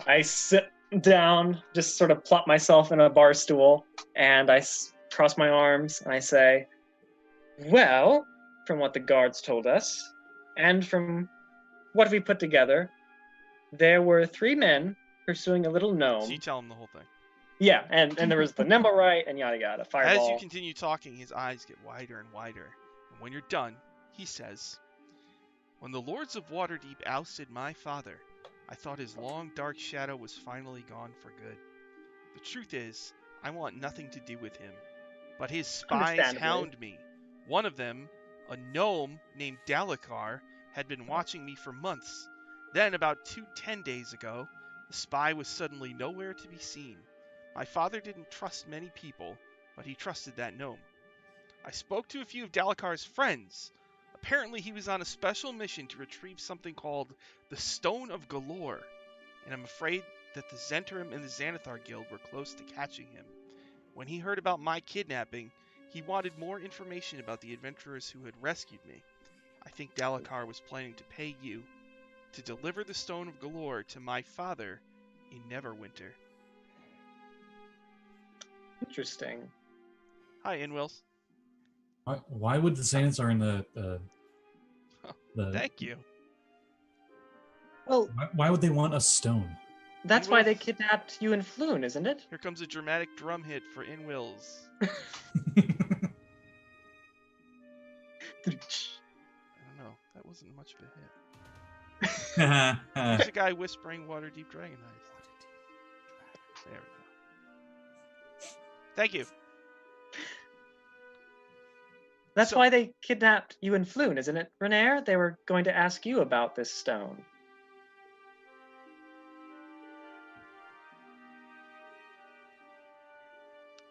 S3: I sit down, just sort of plop myself in a bar stool, and I cross my arms, and I say, well, from what the guards told us, and from what we put together, there were 3 men pursuing a little gnome.
S1: So you tell him the whole thing.
S3: Yeah, and there was the Nimblewright and yada yada, fireball.
S1: As you continue talking, his eyes get wider and wider. And when you're done, he says, when the lords of Waterdeep ousted my father, I thought his long dark shadow was finally gone for good. The truth is, I want nothing to do with him. But his spies hound me. One of them, a gnome named Dalakar, had been watching me for months. Then, about 10 days ago, the spy was suddenly nowhere to be seen. My father didn't trust many people, but he trusted that gnome. I spoke to a few of Dalakar's friends. Apparently he was on a special mission to retrieve something called the Stone of Galore, and I'm afraid that the Zentrum and the Xanathar Guild were close to catching him. When he heard about my kidnapping, he wanted more information about the adventurers who had rescued me. I think Dalakar was planning to pay you to deliver the Stone of Galore to my father in Neverwinter.
S3: Interesting.
S1: Hi, Inwills.
S4: Why would the Xanathar in the
S1: Thank you.
S3: Well,
S4: why would they want a stone?
S3: That's why they kidnapped you and Floon, isn't it?
S1: Here comes a dramatic drum hit for Inwills. I don't know. That wasn't much of a hit. Who's the guy whispering Waterdeep Dragon Heist? There we go. Thank you.
S3: That's
S1: So-
S3: why they kidnapped you and Floon, isn't it, Renair? They were going to ask you about this stone.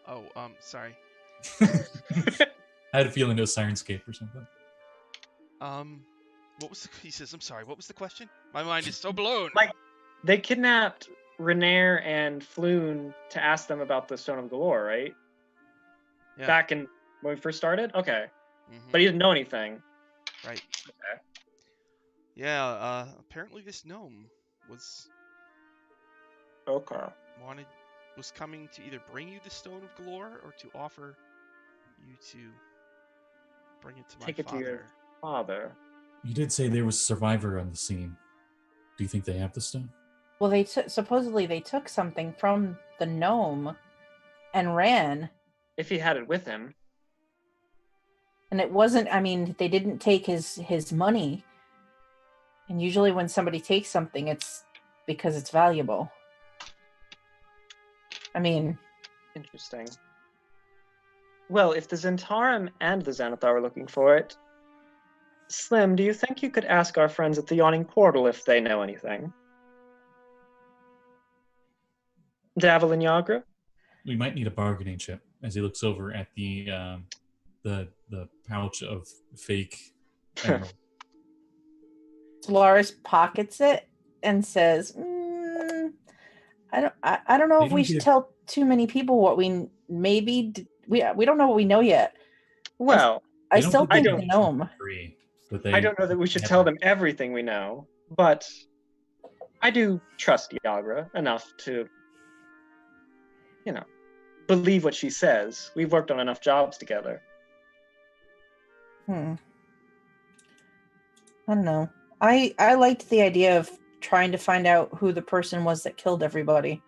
S1: Oh, sorry.
S4: I had a feeling it was Syrinscape or something.
S1: What was he says? I'm sorry. What was the question? My mind is so blown.
S3: They kidnapped Renair and Floon to ask them about the Stone of Galore, right?
S1: Yeah.
S3: Back in when we first started? Okay.
S1: Mhm.
S3: But he didn't know anything.
S1: Right.
S3: Okay.
S1: Yeah. Apparently this gnome was coming to either bring you the Stone of Galore or to offer you to bring it to my
S3: Take it to
S1: father.
S3: your father.
S4: You did say there was a survivor on the scene. Do you think they have the stone?
S5: Well, they supposedly they took something from the gnome and ran,
S3: If he had it with him.
S5: and it wasn't. I mean, they didn't take his money. And usually, when somebody takes something, it's because it's valuable. I mean,
S3: Interesting. Well, if the Zentarum and the Xanathar were looking for it, Slim, do you think you could ask our friends at the Yawning Portal if they know anything? Davil and Yagra?
S4: We might need a bargaining chip. As he looks over at the pouch of fake emerald.
S5: Solaris pockets it and says, I don't know
S4: They
S5: if we
S4: don't
S5: should
S4: give-
S5: tell too many people what we we don't know what we know yet.
S3: Well,
S5: I
S4: They don't
S5: still
S4: give
S5: think
S3: the
S5: the
S4: information
S5: gnome.
S4: for free, but
S3: I don't know that we should tell them everything we know, but I do trust Yagra enough to, believe what she says. We've worked on enough jobs together.
S5: I don't know. I liked the idea of trying to find out who the person was that killed everybody.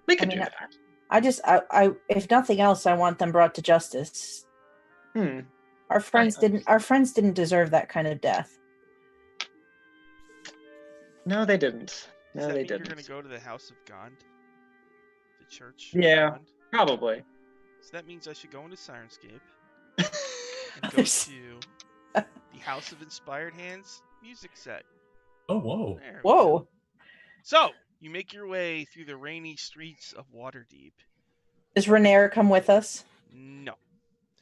S3: We could
S5: mean,
S3: do that.
S5: I if nothing else, I want them brought to justice. Our friends didn't deserve that kind of death.
S3: No, they didn't.
S1: Does
S3: No,
S1: that
S3: they
S1: mean
S3: didn't.
S1: You're going to go to the House of Gond? The church?
S3: Yeah.
S1: Of Gond?
S3: Probably.
S1: So that means I should go into Syrinscape and go to the House of Inspired Hands music set.
S4: Oh, whoa.
S1: There we go. So, you make your way through the rainy streets of Waterdeep.
S5: Does Renair come with us?
S1: No.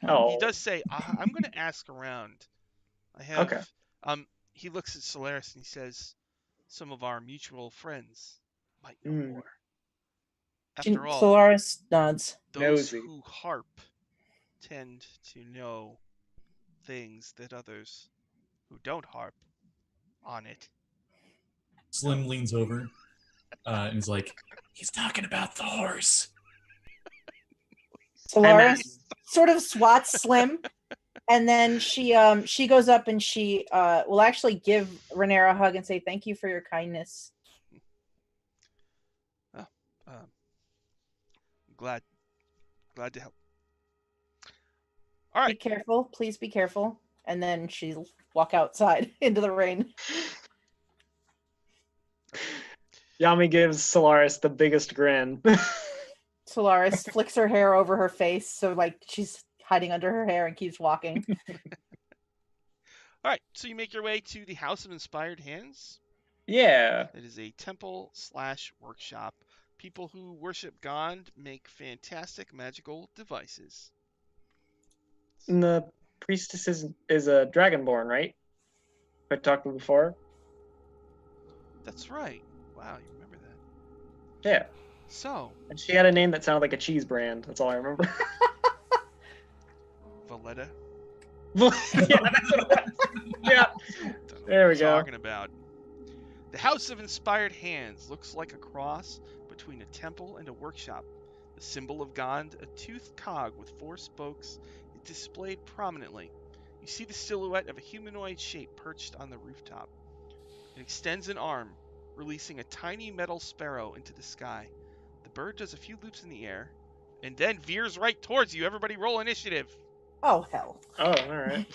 S3: Oh.
S1: He does say, I'm going to ask around. I have...
S3: Okay.
S1: He looks at Solaris and he says, some of our mutual friends might know more. After all,
S5: Solaris nods.
S1: those
S3: Nosy.
S1: who harp tend to know things that others who don't harp on it.
S4: Slim leans over and is like, he's talking about the horse.
S5: Solaris sort of swats Slim, and then she goes up and she will actually give Renair a hug and say thank you for your kindness.
S1: Glad to help. All right.
S5: Be careful, please be careful. And then she'll walk outside into the rain.
S3: Yami gives Solaris the biggest grin.
S5: Solaris flicks her hair over her face, so like she's hiding under her hair and keeps walking.
S1: All right, so you make your way to the House of Inspired Hands.
S3: Yeah.
S1: It is a temple/workshop. People who worship Gond make fantastic magical devices.
S3: And the priestess is a dragonborn, right? I talked to before.
S1: That's right. Wow, you remember that.
S3: Yeah.
S1: So.
S3: And she had a name that sounded like a cheese brand. That's all I remember.
S1: Valletta?
S3: Yeah, that's what it was. Yeah. There we go.
S1: Talking about. The House of Inspired Hands looks like a cross between a temple and a workshop. The symbol of Gond, a toothed cog with 4 spokes, is displayed prominently. You see the silhouette of a humanoid shape perched on the rooftop. It extends an arm, releasing a tiny metal sparrow into the sky. The bird does a few loops in the air, and then veers right towards you. Everybody roll initiative.
S5: Oh, hell.
S3: Oh, all right.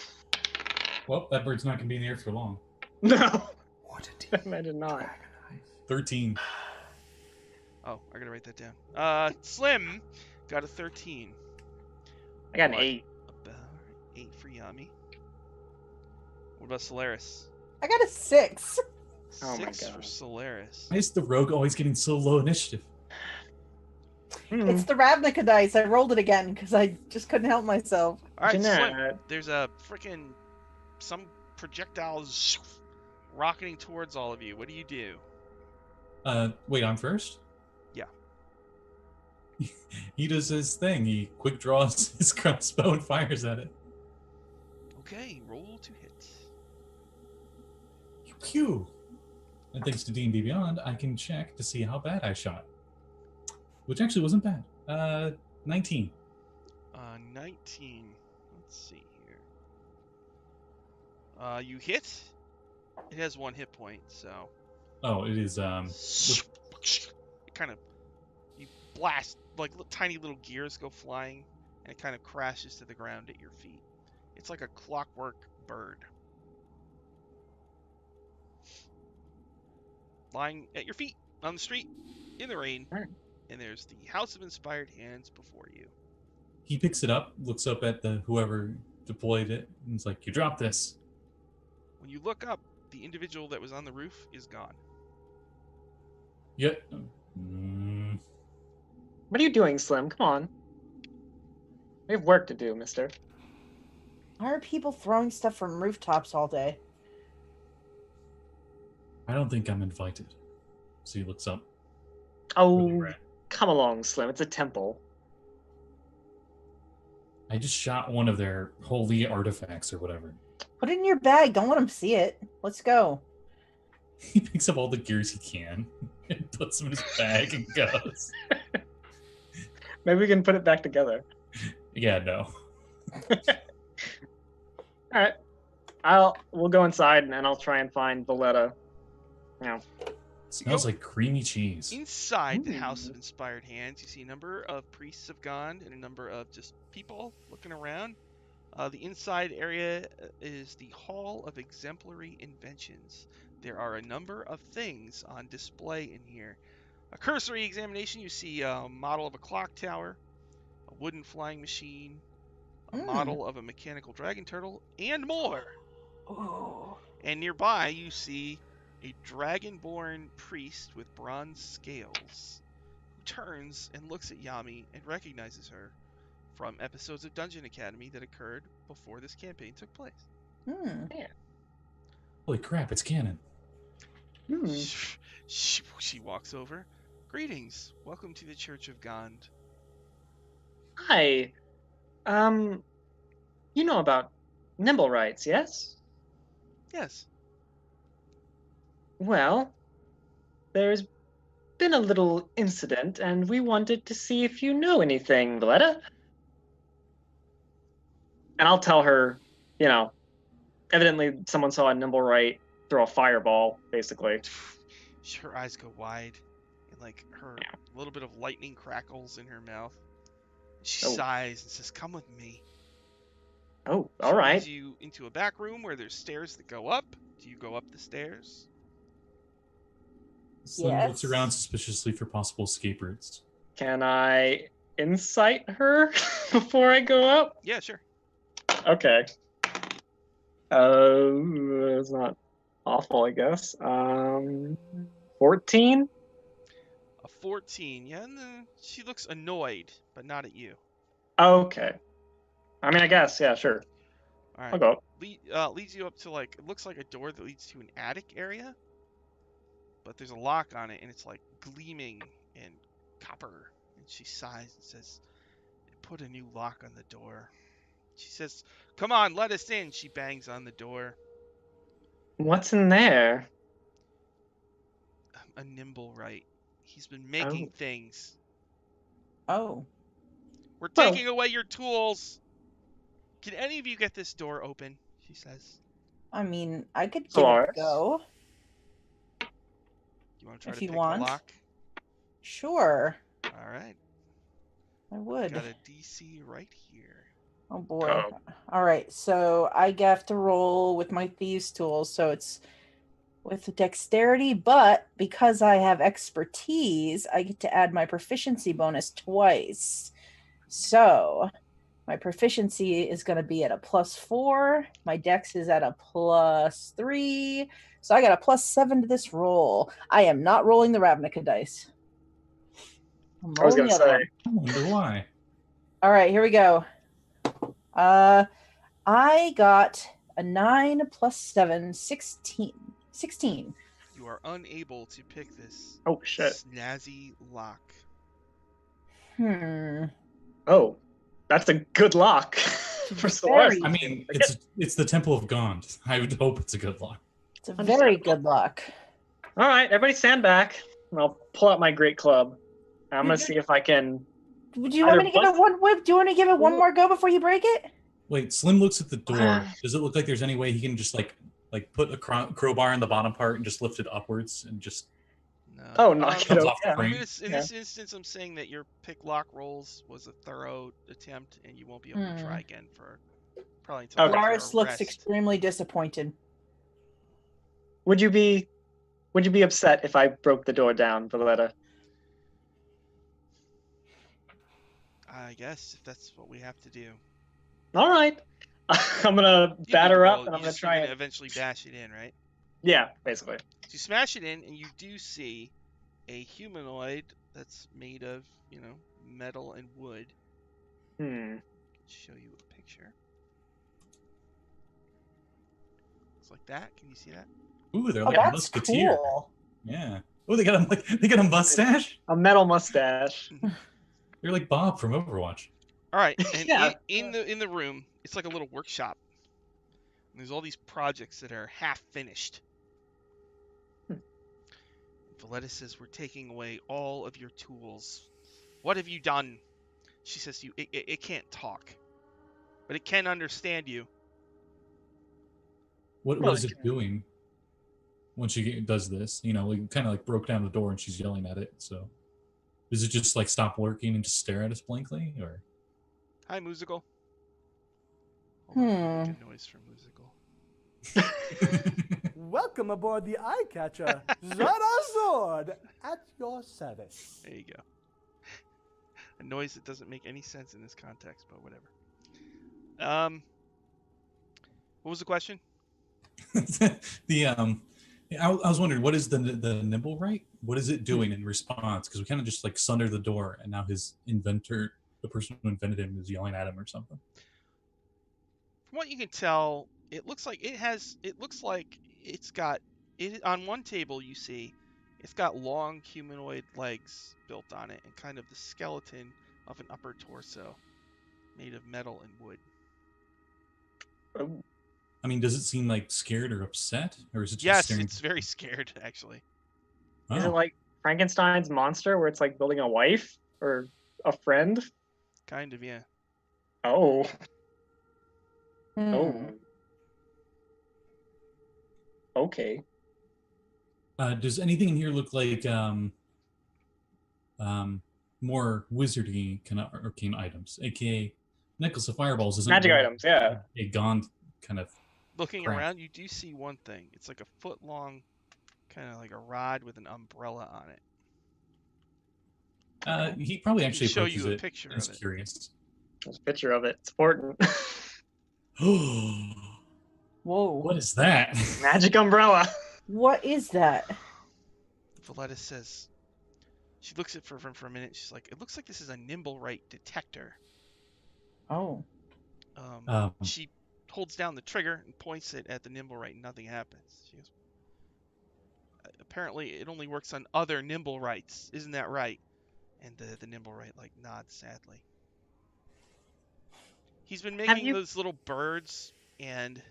S4: Well, that bird's not going to be in the air for long.
S3: No,
S2: Waterdeep.
S3: I did not.
S2: Dragon eyes.
S4: 13.
S1: Oh, I gotta write that down. Slim got a 13.
S3: I got an
S1: What?
S3: 8.
S1: About 8 for Yami. What about Solaris?
S5: I got a 6.
S3: Oh my
S1: 6 for
S3: God.
S1: Solaris.
S4: Why is the rogue always getting so low initiative?
S5: It's the Ravnica dice. I rolled it again because I just couldn't help myself.
S1: All right, Slim.
S3: Jeanette.
S1: There's a freaking some projectiles rocketing towards all of you. What do you do?
S4: Wait, I'm first?
S1: Yeah.
S4: He does his thing. He quick draws his crossbow and fires at it.
S1: Okay, roll to hit.
S4: Pew! And thanks to D&D Beyond, I can check to see how bad I shot. Which actually wasn't bad. 19.
S1: 19. Let's see here. You hit. It has 1 hit point, so.
S4: Oh, it is,
S1: It kind of, you blast, like tiny little gears go flying, and it kind of crashes to the ground at your feet. It's like a clockwork bird. Lying at your feet on the street in the rain, and there's the House of Inspired Hands before you.
S4: he picks it up, looks up at the whoever deployed it, and is like, "You dropped this."
S1: When you look up, the individual that was on the roof is gone.
S4: Yeah.
S3: What are you doing, Slim? Come on. We have work to do, mister.
S5: Why are people throwing stuff from rooftops all day?
S4: I don't think I'm invited. So he looks up.
S3: Oh, come along, Slim. It's a temple.
S4: I just shot one of their holy artifacts or whatever.
S5: Put it in your bag. Don't let them see it. Let's go.
S4: He picks up all the gears he can and puts them in his bag and goes.
S3: Maybe we can put it back together.
S4: Yeah, no.
S3: All right. We'll go inside and I'll try and find Valletta.
S4: Smells like creamy cheese.
S1: Inside the House of Inspired Hands, you see a number of priests have gone and a number of just people looking around. The inside area is the Hall of Exemplary Inventions. There are a number of things on display in here. A cursory examination, you see a model of a clock tower, a wooden flying machine, a model of a mechanical dragon turtle, and more.
S5: Oh.
S1: And nearby, you see a dragonborn priest with bronze scales who turns and looks at Yami and recognizes her from episodes of Dungeon Academy that occurred before this campaign took place.
S3: Yeah.
S4: Holy crap, it's canon.
S1: She walks over. Greetings. Welcome to the Church of Gond.
S3: Hi. You know about nimble rights, yes?
S1: Yes.
S3: Well, there's been a little incident, and we wanted to see if you know anything, Valletta. And I'll tell her, evidently someone saw a nimble right throw a fireball, basically.
S1: Her eyes go wide, and like her little bit of lightning crackles in her mouth. She sighs and says, "Come with me."
S3: Oh,
S1: She
S3: all right.
S1: leads you into a back room where there's stairs that go up. Do you go up the stairs?
S4: Slim looks around suspiciously for possible escape routes.
S3: Can I insight her before I go up?
S1: Yeah, sure.
S3: Okay. It's not awful, I guess. 14?
S1: A 14. Yeah, and she looks annoyed, but not at you.
S3: Okay. I mean, I guess, yeah, sure.
S1: All right.
S3: I'll go up.
S1: Leads you up to it looks like a door that leads to an attic area, but there's a lock on it, and it's like gleaming in copper. And she sighs and says, "Put a new lock on the door." She says, "Come on, let us in." She bangs on the door.
S3: What's in there?
S1: A nimble right. He's been making things.
S5: Oh.
S1: We're taking away your tools. Can any of you get this door open? She says.
S5: I mean, I could give it a go.
S1: You want to try to pick the lock?
S5: Sure.
S1: All right.
S5: I would.
S1: Got a DC right here.
S5: Oh boy. All right, so I have to roll with my thieves tools, so it's with dexterity, but because I have expertise, I get to add my proficiency bonus twice. So my proficiency is going to be at a +4. My dex is at a +3. So I got a +7 to this roll. I am not rolling the Ravnica dice.
S3: I was going to say.
S4: I wonder why.
S5: All right, here we go. I got a 9 + 7, 16. 16.
S1: You are unable to pick this
S3: Oh, shit.
S1: snazzy lock.
S3: Oh, that's a good lock for Solaris.
S4: I mean, it's the Temple of Gond. I would hope it's a good lock.
S5: It's a very good lock.
S3: All right, everybody stand back. And I'll pull out my great club. I'm going to see if I can...
S5: Do you want me to give it one whip? Do you want to give it one more go before you break it?
S4: Wait, Slim looks at the door. Does it look like there's any way he can just like put a crowbar in the bottom part and just lift it upwards and just...
S1: No.
S3: Oh, knock it off.
S1: In this instance, I'm saying that your pick lock rolls was a thorough attempt, and you won't be able to try again for probably until
S5: Lars looks extremely disappointed.
S3: Would you be upset if I broke the door down, Valletta?
S1: I guess if that's what we have to do.
S3: All right. I'm gonna batter up, and I'm gonna try
S1: and eventually bash it in, right?
S3: Yeah, basically.
S1: So you smash it in, and you do see a humanoid that's made of, metal and wood.
S3: Hmm.
S1: Show you a picture. It's like that. Can you see that?
S4: Ooh, they're like a musketeer.
S5: Cool.
S4: Yeah. Oh, they got a mustache.
S3: A metal mustache.
S4: They're like Bob from Overwatch.
S1: All right, and
S3: Yeah.
S1: in the room, it's like a little workshop. And there's all these projects that are half finished. Valletta says, "We're taking away all of your tools. What have you done?" She says to you, it can't talk, but it can understand you.
S4: What is it doing when she does this? We kind of like broke down the door and she's yelling at it. So does it just like stop working and just stare at us blankly, or?
S1: Hi, Musical. Hold on, make a noise from Musical.
S6: Welcome aboard the Eye Catcher, Zara at your service.
S1: There you go. A noise that doesn't make any sense in this context, but whatever. What was the question?
S4: I was wondering, what is the nimble right? What is it doing in response? Because we kind of just like sundered the door, and now his inventor, the person who invented him, is yelling at him or something.
S1: From what you can tell, it looks like it's got on one table. You see, it's got long humanoid legs built on it, and kind of the skeleton of an upper torso made of metal and wood.
S4: I mean, does it seem like scared or upset, or is it just
S1: Yes,
S4: staring?
S1: it's very scared, actually.
S4: Oh.
S3: Is it like Frankenstein's monster, where it's like building a wife or a friend?
S1: Kind of, yeah.
S3: Oh.
S5: Oh.
S3: Okay.
S4: Does anything in here look like more wizardy kind of arcane items, aka necklace of fireballs? Isn't
S3: Magic items, yeah.
S4: A Gond kind of.
S1: Looking
S4: crap.
S1: around, you do see one thing. It's like a foot long, kind of like a rod with an umbrella on it.
S4: He probably actually
S1: show
S4: approaches
S1: you a
S4: it.
S1: picture
S4: He's
S1: of it.
S4: curious.
S3: There's a picture of it. It's important.
S5: Whoa.
S4: What is that?
S3: Magic umbrella.
S5: What is that?
S1: Valletta says, she looks at it for a minute. She's like, it looks like this is a nimble right detector.
S5: Oh.
S1: She holds down the trigger and points it at the nimble right, and nothing happens. She goes, apparently it only works on other nimble rights. Isn't that right? And the nimble right like nods sadly. He's been making those little birds, and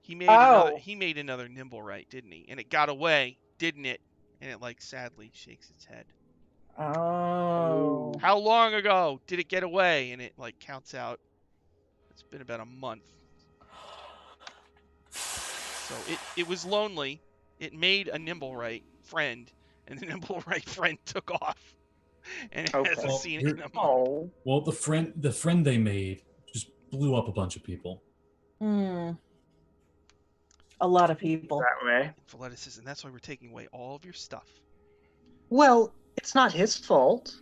S1: he made another nimble right, didn't he? And it got away, didn't it? And it like sadly shakes its head.
S5: Oh.
S1: How long ago did it get away? And it like counts out. It's been about a month. So it was lonely. It made a nimble right friend, and the nimble right friend took off. And it hasn't seen it in a month.
S4: Well, the friend they made just blew up a bunch of people.
S5: a lot of people.
S3: that way.
S1: And Valletta says, and that's why we're taking away all of your stuff.
S3: Well, it's not his fault.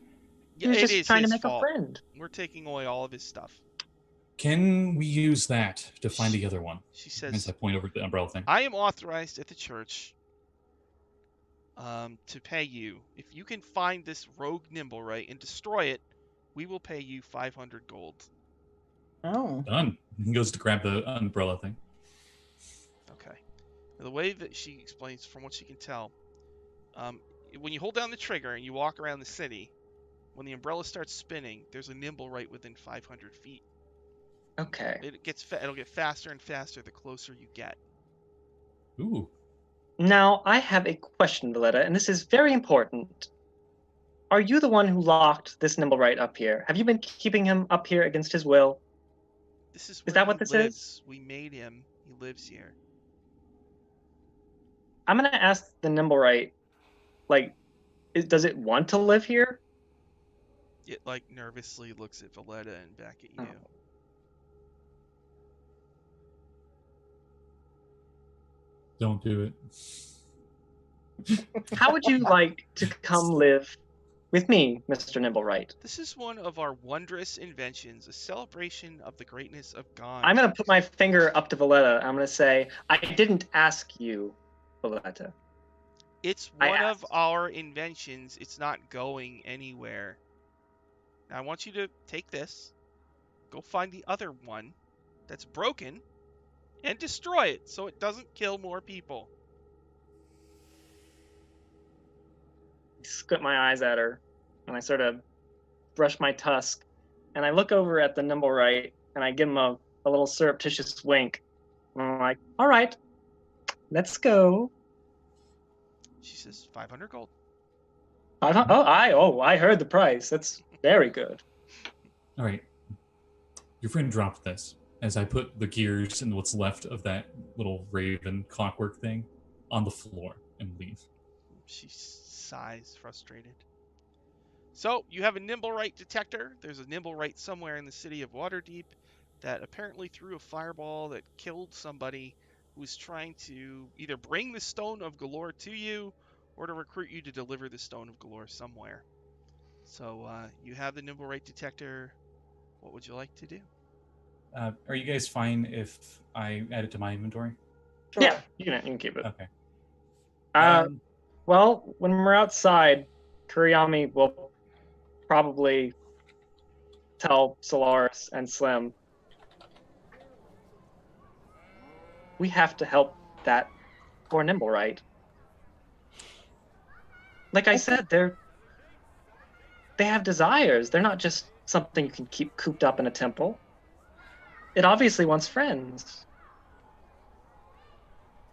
S3: He
S1: Yeah,
S3: was
S1: it
S3: just
S1: is
S3: trying to
S1: his
S3: make
S1: fault.
S3: a friend.
S1: We're taking away all of his stuff.
S4: Can we use that to find the other one?
S1: She
S4: As I
S1: says,
S4: point over the umbrella thing.
S1: I am authorized at the church to pay you. If you can find this rogue Nimblewright and destroy it, we will pay you 500 gold.
S5: Oh.
S4: Done. He goes to grab the umbrella thing.
S1: Okay. Now, the way that she explains, from what she can tell, when you hold down the trigger and you walk around the city, when the umbrella starts spinning, there's a Nimblewright within 500 feet.
S3: Okay.
S1: It'll get faster and faster the closer you get.
S4: Ooh.
S3: Now, I have a question, Valletta, and this is very important. Are you the one who locked this Nimblewright up here? Have you been keeping him up here against his will?
S1: This is
S3: Is that
S1: where
S3: what
S1: he
S3: this
S1: lives.
S3: is?
S1: We made him. He lives here.
S3: I'm going to ask the Nimblewright, like, does it want to live here?
S1: It like nervously looks at Valletta and back at you.
S3: Oh.
S4: Don't do it.
S3: How would you like to come live with me, Mr. Nimblewright?
S1: This is one of our wondrous inventions, a celebration of the greatness of God.
S3: I'm going to put my finger up to Valletta. I'm going to say, I didn't ask you, Valletta.
S1: It's
S3: I
S1: one of
S3: asked.
S1: our inventions. It's not going anywhere. Now I want you to take this, go find the other one that's broken, and destroy it so it doesn't kill more people.
S3: I squint my eyes at her, and I sort of brush my tusk, and I look over at the Nimblewright, and I give him a little surreptitious wink. And I'm like, all right, let's go.
S1: She says 500 gold.
S3: I heard the price. That's very good.
S4: All right. Your friend dropped this as I put the gears and what's left of that little raven clockwork thing on the floor and leave.
S1: She sighs, frustrated. So, you have a Nimblewright detector. There's a Nimblewright somewhere in the city of Waterdeep that apparently threw a fireball that killed somebody who was trying to either bring the Stone of Galore to you or to recruit you to deliver the Stone of Galore somewhere. So, you have the Nimblewright detector. What would you like to do?
S4: Are you guys fine if I add it to my inventory?
S5: Sure.
S3: Yeah, you can keep it.
S4: Okay.
S3: Well, when we're outside, Kuriyami will probably tell Solaris and Slim, we have to help that poor Nimblewright. Like I said, they have desires. They're not just something you can keep cooped up in a temple. It obviously wants friends.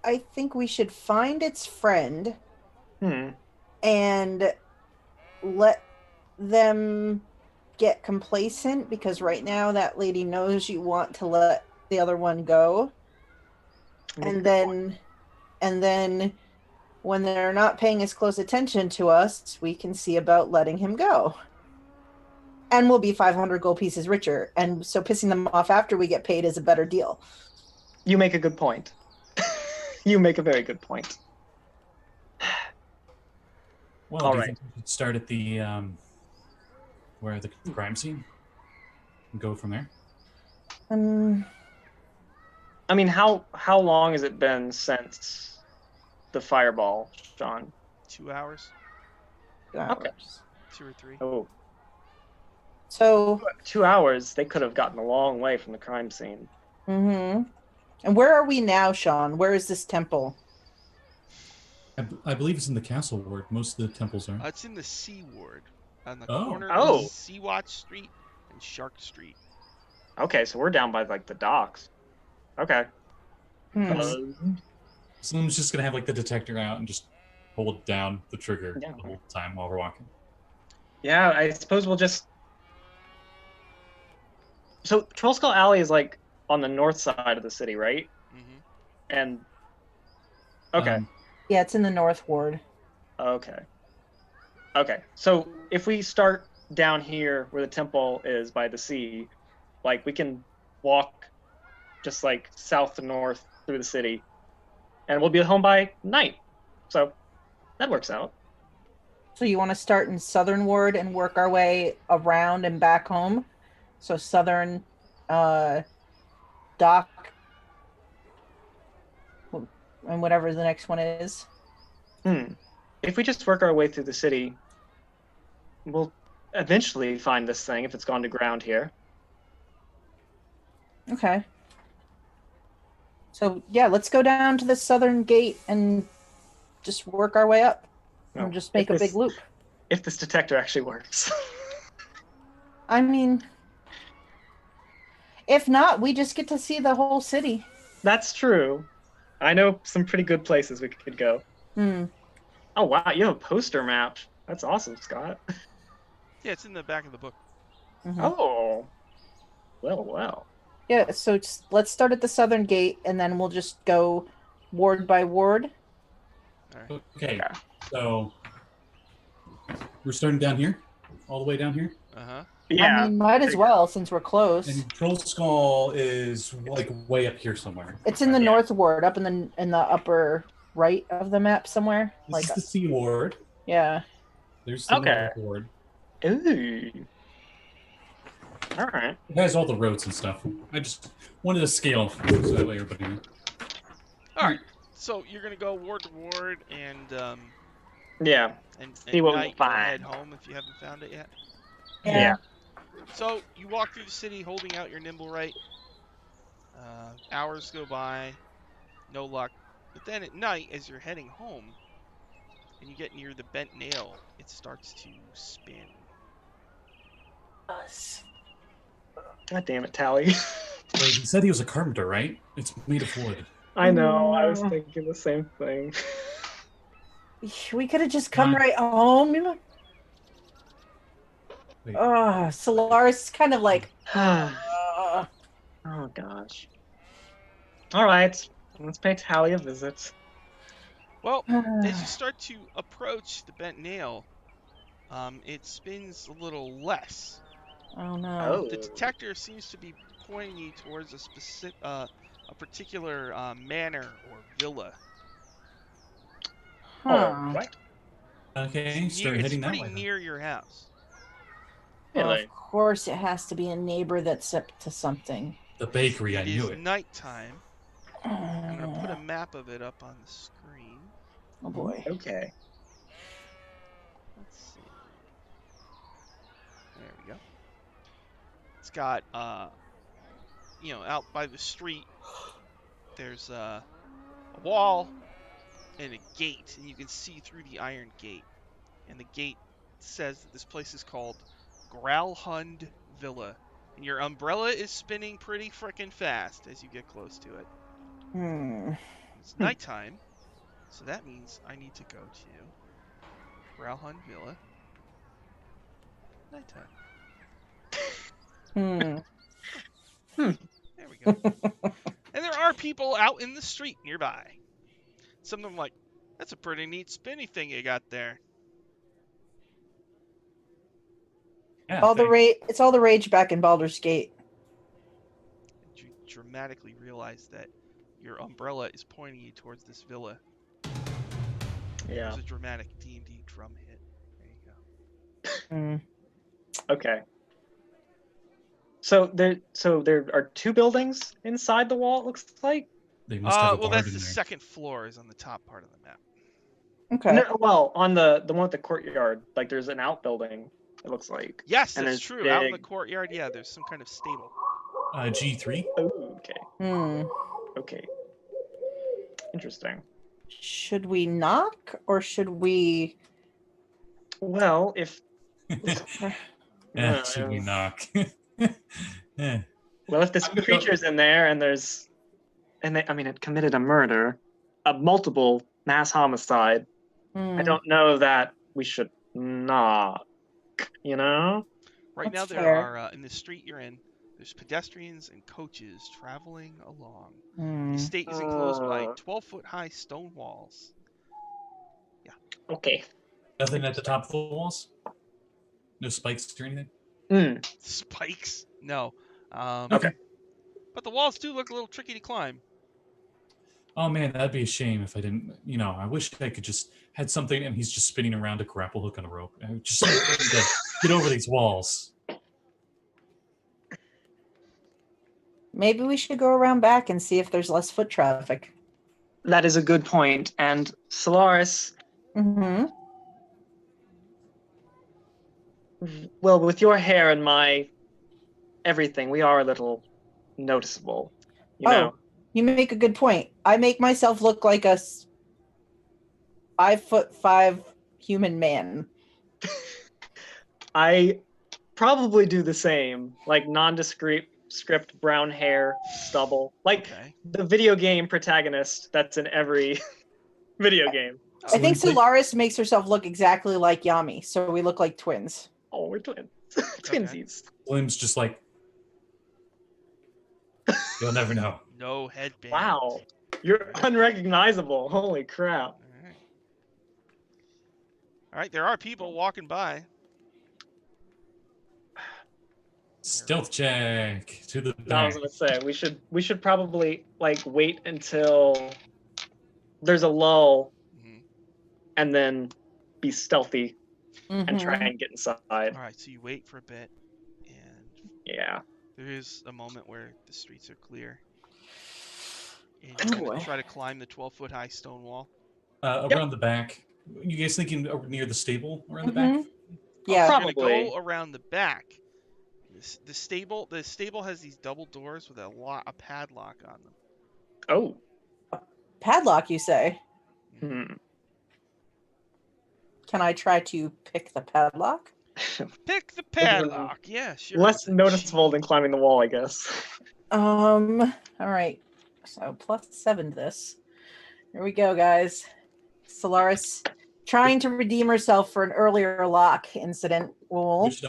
S5: I think we should find its friend
S3: Hmm.
S5: and let them get complacent, because right now that lady knows you want to let the other one go. And then when they're not paying as close attention to us, we can see about letting him go. And we'll be 500 gold pieces richer. And so pissing them off after we get paid is a better deal.
S3: You make a good point. You make a very good point.
S4: Well,
S3: All
S4: do you
S3: right.
S4: think we should start at the where the crime scene and go from there?
S3: I mean, how long has it been since the fireball, Sean?
S1: 2 hours?
S3: Okay.
S1: 2 or 3?
S3: Oh,
S5: So,
S3: 2 hours. They could have gotten a long way from the crime scene.
S5: and where are we now, Sean? Where is this temple?
S4: I believe it's in the castle ward. Most of the temples are.
S1: It's in the Sea Ward, on the
S4: Oh.
S1: corner
S3: Oh.
S1: of Sea Watch Street and Shark Street.
S3: Okay, so we're down by like the docks. Okay.
S4: Someone's just gonna have like the detector out and just hold down the trigger
S3: Yeah.
S4: the whole time while we're walking.
S3: Yeah, I suppose we'll just. So Troll Skull Alley is like on the north side of the city, right?
S1: Mm-hmm.
S3: And okay,
S5: Yeah, it's in the North Ward.
S3: okay. So if we start down here where the temple is by the sea, like we can walk just like south to north through the city, and we'll be home by night. So that works out.
S5: So you want to start in Southern Ward and work our way around and back home? So Southern Dock and whatever the next one is.
S3: If we just work our way through the city, we'll eventually find this thing if it's gone to ground here.
S5: Okay. So yeah, let's go down to the Southern Gate and just work our way up. And just make a big loop.
S3: If this detector actually works.
S5: I mean, if not, we just get to see the whole city.
S3: That's true. I know some pretty good places we could go. Oh, wow. You have a poster map. That's awesome, Scott.
S1: Yeah, it's in the back of the book.
S3: Oh. Well.
S5: Yeah, so let's start at the Southern Gate, and then we'll just go ward by ward.
S1: All right.
S4: Okay, so we're starting down here, all the way down here.
S3: Yeah.
S5: I mean, might as well since we're close.
S4: And Troll Skull is like way up here somewhere.
S5: It's in the North Ward, up in the upper right of the map somewhere.
S4: This is the C Ward.
S5: Yeah.
S4: There's the North Ward.
S3: Ooh. All right.
S4: It has all the roads and stuff. I just wanted to scale so that way everybody knew.
S1: All right. So you're gonna go ward to ward and and
S3: see what we
S1: night
S3: find.
S1: head home if you haven't found it yet.
S3: Yeah.
S1: So you walk through the city holding out your nimble right. Hours go by, no luck. But then at night, as you're heading home, and you get near the bent nail, it starts to spin.
S3: God damn it, Tally.
S4: Wait, he said he was a carpenter, right? It's made of wood.
S3: I know. I was thinking the same thing.
S5: We could have just come right home. Solaris is kind of like.
S3: Oh gosh. All right, let's pay Tally a visit.
S1: Well, as you start to approach the bent nail, it spins a little less.
S5: Oh no!
S1: The detector seems to be pointing you towards a specific, a particular manor or villa.
S3: What?
S4: Okay, start heading that way.
S1: It's pretty near your house.
S5: Well, of course, it has to be a neighbor that's up to something.
S4: The bakery, I knew it.
S1: It is nighttime. I'm going to put a map of it up on the screen.
S5: Oh boy.
S3: Okay.
S1: Let's see. There we go. It's got, out by the street, there's a wall and a gate, and you can see through the iron gate. And the gate says that this place is called Gralhund Villa. And your umbrella is spinning pretty frickin' fast as you get close to it. It's nighttime, so that means I need to go to Gralhund Villa. Nighttime. There we go. And there are people out in the street nearby. Some of them like, that's a pretty neat spinny thing you got there.
S5: Yeah, it's all the rage back in Baldur's Gate.
S1: You dramatically realize that your umbrella is pointing you towards this villa.
S3: Yeah.
S1: There's a dramatic D&D drum hit. There you
S3: go. Okay. So there are two buildings inside the wall, it looks like?
S4: They must have a
S1: well, that's the
S4: there.
S1: second floor is on the top part of the map.
S5: Okay.
S3: No, well, on the one with the courtyard, like there's an outbuilding, it looks like.
S1: Yes, that's true. Out in the courtyard, yeah, there's some kind of stable.
S4: G3.
S3: Oh, okay. Okay. Interesting.
S5: Should we knock or should we?
S3: Well, if.
S4: Should we knock?
S3: Well, if this creature's in there and it committed a murder, a multiple mass homicide. I don't know that we should knock.
S1: Right now there are in the street you're in. There's pedestrians and coaches traveling along. The estate is enclosed by 12-foot high stone walls. Yeah.
S3: Okay.
S4: Nothing at the top of the walls? No spikes or anything?
S1: Spikes? No.
S3: Okay.
S1: But the walls do look a little tricky to climb.
S4: Oh man, that'd be a shame if I didn't. I wish I could just had something, and he's just spinning around a grapple hook on a rope. I just need to get over these walls.
S5: Maybe we should go around back and see if there's less foot traffic.
S3: That is a good point. And Solaris,
S5: Mm-hmm.
S3: well, with your hair and my everything, we are a little noticeable. You know.
S5: You make a good point. I make myself look like a 5'5" human man.
S3: I probably do the same, like nondescript brown hair, stubble, like the video game protagonist that's in every video game.
S5: I think Solaris makes herself look exactly like Yami, so we look like twins.
S3: Oh, we're twins. Twinsies.
S4: Slim's just like, you'll never know.
S1: No headband.
S3: Wow. You're unrecognizable. Holy crap.
S1: All right, there are people walking by.
S4: Stealth check to the back.
S3: I was gonna say we should probably like wait until there's a lull, and then be stealthy and try and get inside.
S1: All right, so you wait for a bit, and
S3: yeah,
S1: there is a moment where the streets are clear, and you're gonna try to climb the 12-foot high stone wall.
S4: Around the back. You guys thinking near the stable around the back?
S5: Yeah,
S1: probably. You're gonna go around the back. The stable has these double doors with a padlock on them.
S3: Oh.
S5: Padlock, you say?
S3: Hmm.
S5: Can I try to pick the padlock?
S1: Pick the padlock. Yeah, sure.
S3: Less noticeable than climbing the wall, I guess.
S5: All right. So +7 to this. Here we go, guys. Solaris trying to redeem herself for an earlier lock incident.
S4: Which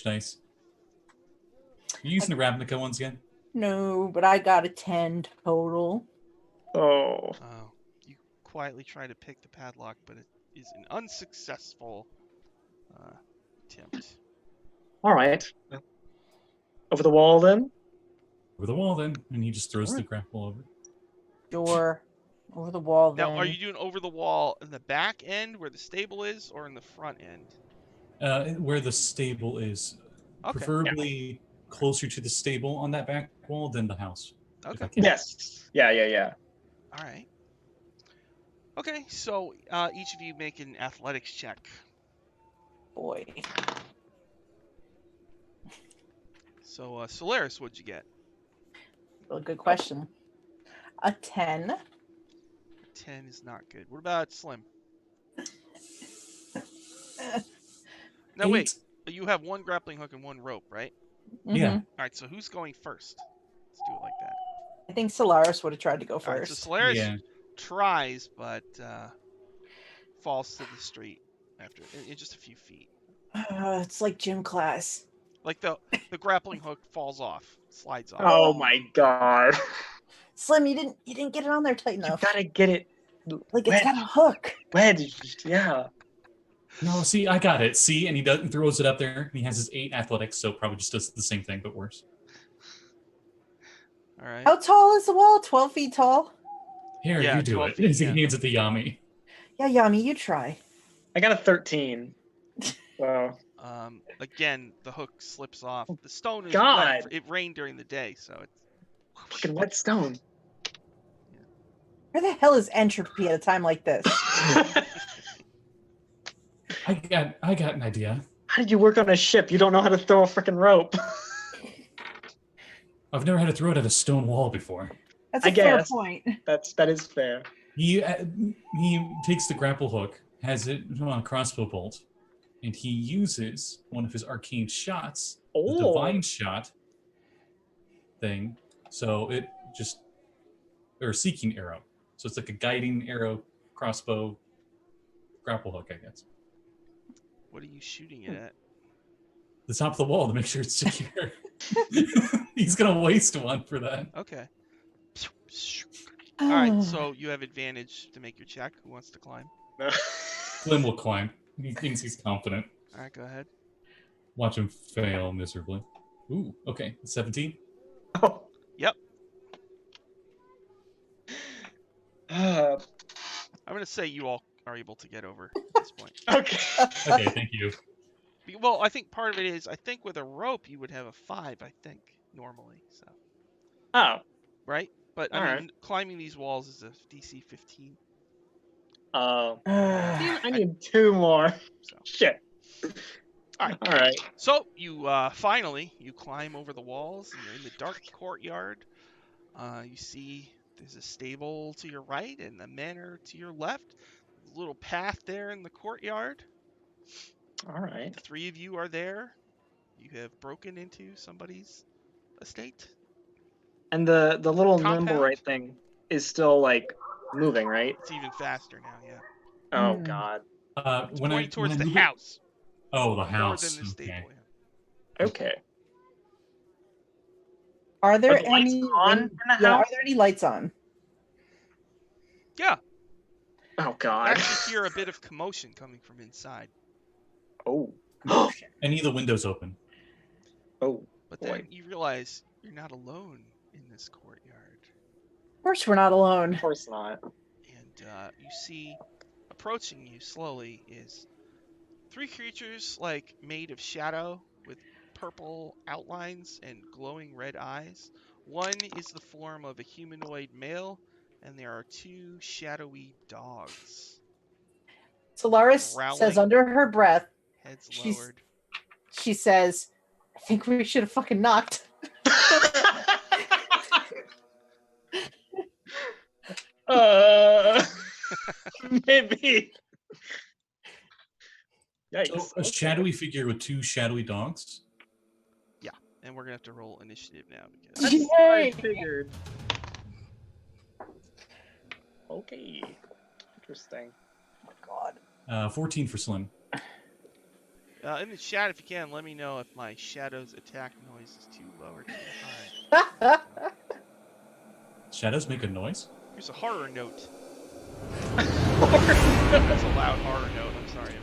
S4: dice? You using the Ravnica ones again?
S5: No, but I got a 10 total.
S3: Oh.
S1: You quietly try to pick the padlock, but it is an unsuccessful attempt.
S3: All right. Over the wall, then?
S4: Over the wall, then. And he just throws the grapple over.
S5: Door. Over the wall, then.
S1: Now, are you doing over the wall in the back end where the stable is, or in the front end?
S4: Where the stable is.
S1: Okay.
S4: Preferably closer to the stable on that back wall than the house.
S1: Okay.
S3: Yes. Yeah.
S1: All right. Okay, so each of you make an athletics check.
S5: Boy.
S1: So, Solaris, what'd you get?
S5: Well, good question. A 10.
S1: 10 is not good. What about Slim? No,
S4: 8.
S1: wait. You have one grappling hook and one rope, right?
S4: Yeah.
S1: All right, so who's going first? Let's do it like that.
S5: I think Solaris would have tried to go
S1: All
S5: first.
S1: right, so Solaris tries, but falls to the street after in just a few feet.
S5: It's like gym class.
S1: Like the grappling hook falls off, slides off.
S3: Oh my god.
S5: Slim, you didn't get it on there tight enough.
S3: You gotta get it.
S5: Like it's got a hook.
S3: Wedged, yeah.
S4: No, see, I got it. See, and he throws it up there. And he has his 8 athletics, so probably just does the same thing, but worse.
S1: All right.
S5: How tall is the wall? 12 feet tall?
S4: Here, you do it. He hands it to Yami.
S5: Yeah, Yami, you try.
S3: I got a 13. Wow.
S1: Again, the hook slips off. The stone is
S3: God.
S1: wet. It rained during the day, so it's
S3: fucking wet stone.
S5: Where the hell is entropy at a time like this?
S4: I got an idea.
S3: How did you work on a ship? You don't know how to throw a freaking rope.
S4: I've never had to throw it at a stone wall before.
S5: That's a fair point.
S3: That is fair.
S4: He takes the grapple hook, has it on a crossbow bolt, and he uses one of his arcane shots, the divine shot thing. So it or seeking arrow. So it's like a guiding arrow, crossbow, grapple hook, I guess.
S1: What are you shooting it at?
S4: The top of the wall to make sure it's secure. He's gonna waste one for that.
S1: Okay. All right, so you have advantage to make your check. Who wants to climb?
S4: Slim will climb. He thinks he's confident.
S1: All right, go ahead.
S4: Watch him fail miserably. Ooh, okay. 17?
S3: Oh.
S1: Yep.
S3: Uh,
S1: I'm gonna say you all are able to get over at this point.
S3: okay.
S4: Okay, thank you.
S1: Well, I think part of it is I think with a rope you would have a 5. I think normally. So
S3: Oh,
S1: right, but I
S3: All
S1: mean
S3: right.
S1: climbing these walls is a DC 15.
S3: damn, I
S1: I-
S3: need 2 more.
S1: So
S3: Shit.
S1: all right.
S3: All right.
S1: So you finally you climb over the walls and you're in the dark courtyard. You see there's a stable to your right and a manor to your left. A little path there in the courtyard.
S3: All right.
S1: The 3 of you are there. You have broken into somebody's estate.
S3: And the little nimble
S1: Compound.
S3: right thing is still like moving, right?
S1: It's even faster now, yeah.
S3: Oh
S5: Hmm.
S3: God.
S1: It's
S4: When
S1: pointing
S4: I
S1: towards the
S4: move it-
S1: house
S4: Oh, the
S1: more
S4: house.
S1: than the stable.
S4: Okay.
S1: Yeah.
S3: Okay.
S5: Are there
S3: Are the lights
S5: any
S3: on in the
S5: Yeah, are
S3: house?
S5: there any lights on?
S1: Yeah.
S3: Oh
S1: You
S3: God.
S1: actually hear a bit of commotion coming from inside.
S3: Oh.
S4: Any of the windows open?
S3: Oh.
S1: But
S3: Boy.
S1: then you realize you're not alone in this courtyard.
S5: Of course, we're not alone.
S3: Of course not.
S1: And you see approaching you slowly is 3 creatures like made of shadow with purple outlines and glowing red eyes. One is the form of a humanoid male, and there are 2 shadowy dogs.
S5: Solaris
S1: Growling.
S5: says under her breath,
S1: Heads
S5: She's-
S1: lowered.
S5: she says, I think we should have fucking knocked.
S3: Maybe. Yikes.
S4: So a shadowy figure with 2 shadowy dogs?
S1: And we're gonna have to roll initiative now because
S3: That's what I
S5: Yay!
S3: figured. Okay. Interesting.
S5: Oh, God.
S4: 14 for Slim.
S1: in the chat, if you can, let me know if my shadow's attack noise is too low or too high.
S4: Shadows make a noise?
S1: Here's a horror note. That's a loud horror note. I'm sorry,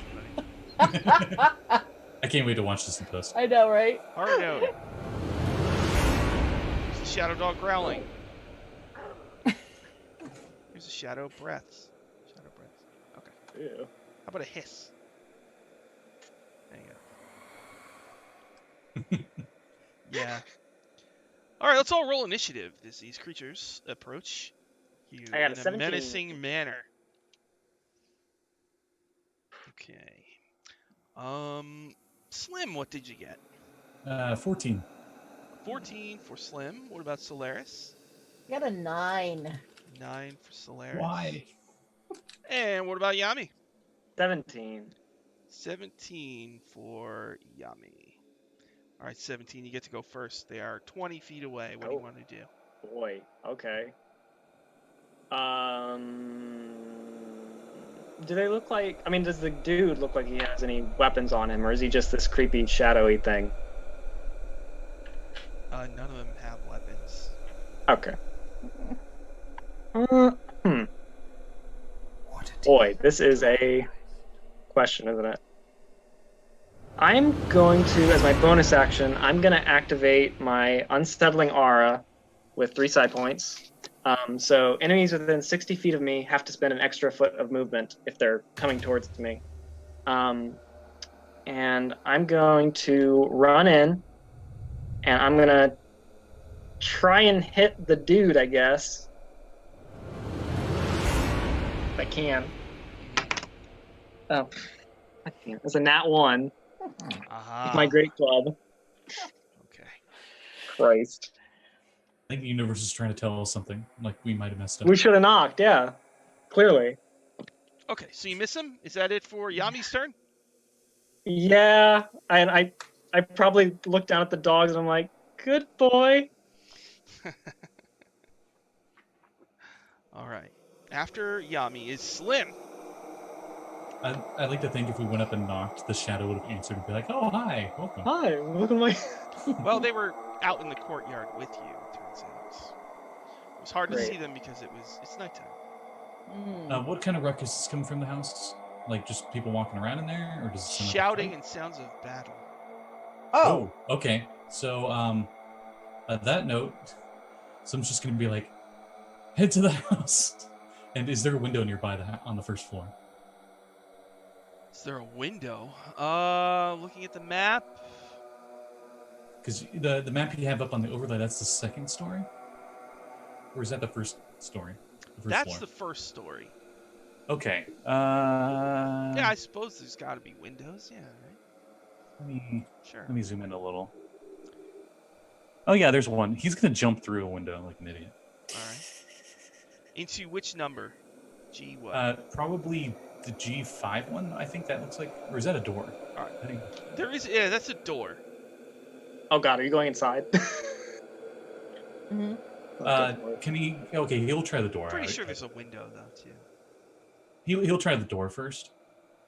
S1: everybody.
S4: I can't wait to watch this in post.
S5: I know, right?
S1: Horror note. Here's a shadow dog growling. Here's a shadow breaths. Shadow breaths. Okay.
S3: Ew.
S1: How about a hiss? There you go. Yeah. All right, let's all roll initiative as these creatures approach you
S3: I got a
S1: in a
S3: 17.
S1: menacing manner. Okay. Slim, what did you get?
S4: 14.
S1: 14 for Slim. What about Solaris?
S5: I got a 9.
S1: 9 for Solaris.
S4: Why?
S1: And what about Yami?
S3: 17.
S1: 17 for Yami. All right, 17, you get to go first. They are 20 feet away. What do you
S3: Oh.
S1: want to do?
S3: Boy. Okay. Do they look like? I mean, does the dude look like he has any weapons on him, or is he just this creepy, shadowy thing?
S1: None of them have weapons.
S3: Okay.
S2: Waterdeep.
S3: Boy, this is a question, isn't it? I'm going to, as my bonus action, I'm going to activate my Unsettling Aura with 3 side points. So enemies within 60 feet of me have to spend an extra foot of movement if they're coming towards me. And I'm going to run in, and I'm going to try and hit the dude, I guess. If I can. Oh, I can't. It's a nat 1.
S1: Aha.
S3: My great club.
S1: Okay.
S3: Christ.
S4: I think the universe is trying to tell us something. Like we might have messed up.
S3: We should have knocked, yeah. Clearly.
S1: Okay, so you miss him? Is that it for Yami's turn?
S3: Yeah. And I probably looked down at the dogs and I'm like, good boy.
S1: All right. After Yami is Slim.
S4: I'd like to think if we went up and knocked, the shadow would have answered and be like, oh, hi, welcome.
S3: Hi, look at my...
S1: Well, they were out in the courtyard with you, it turns out. It was hard to
S3: Great.
S1: see them because it's nighttime.
S4: What kind of ruckus is coming from the house? Like just people walking around in there? Or does it sound like a
S1: Shouting
S4: fight?
S1: and sounds of battle.
S5: Oh,
S4: Okay. So, at that note, someone's just going to be like, head to the house. And is there a window nearby on the first floor?
S1: Is there a window? Looking at the map.
S4: Because the map you have up on the overlay, that's the second story? Or is that the first story? The first
S1: That's
S4: floor?
S1: the first story.
S4: Okay.
S1: Yeah, I suppose there's got to be windows. Yeah, right. Sure.
S4: Let me zoom in a little. Oh yeah, there's one. He's gonna jump through a window like an idiot.
S1: All right. Into which number? G what?
S4: Probably the G5 one. I think that looks like, or is that a door?
S1: All right.
S4: I think
S1: There is. Yeah, that's a door.
S3: Oh God, are you going inside?
S5: Mhm.
S4: Can he? Okay, he'll try the door.
S1: Pretty
S4: out.
S1: sure there's a window though too.
S4: He'll try the door first,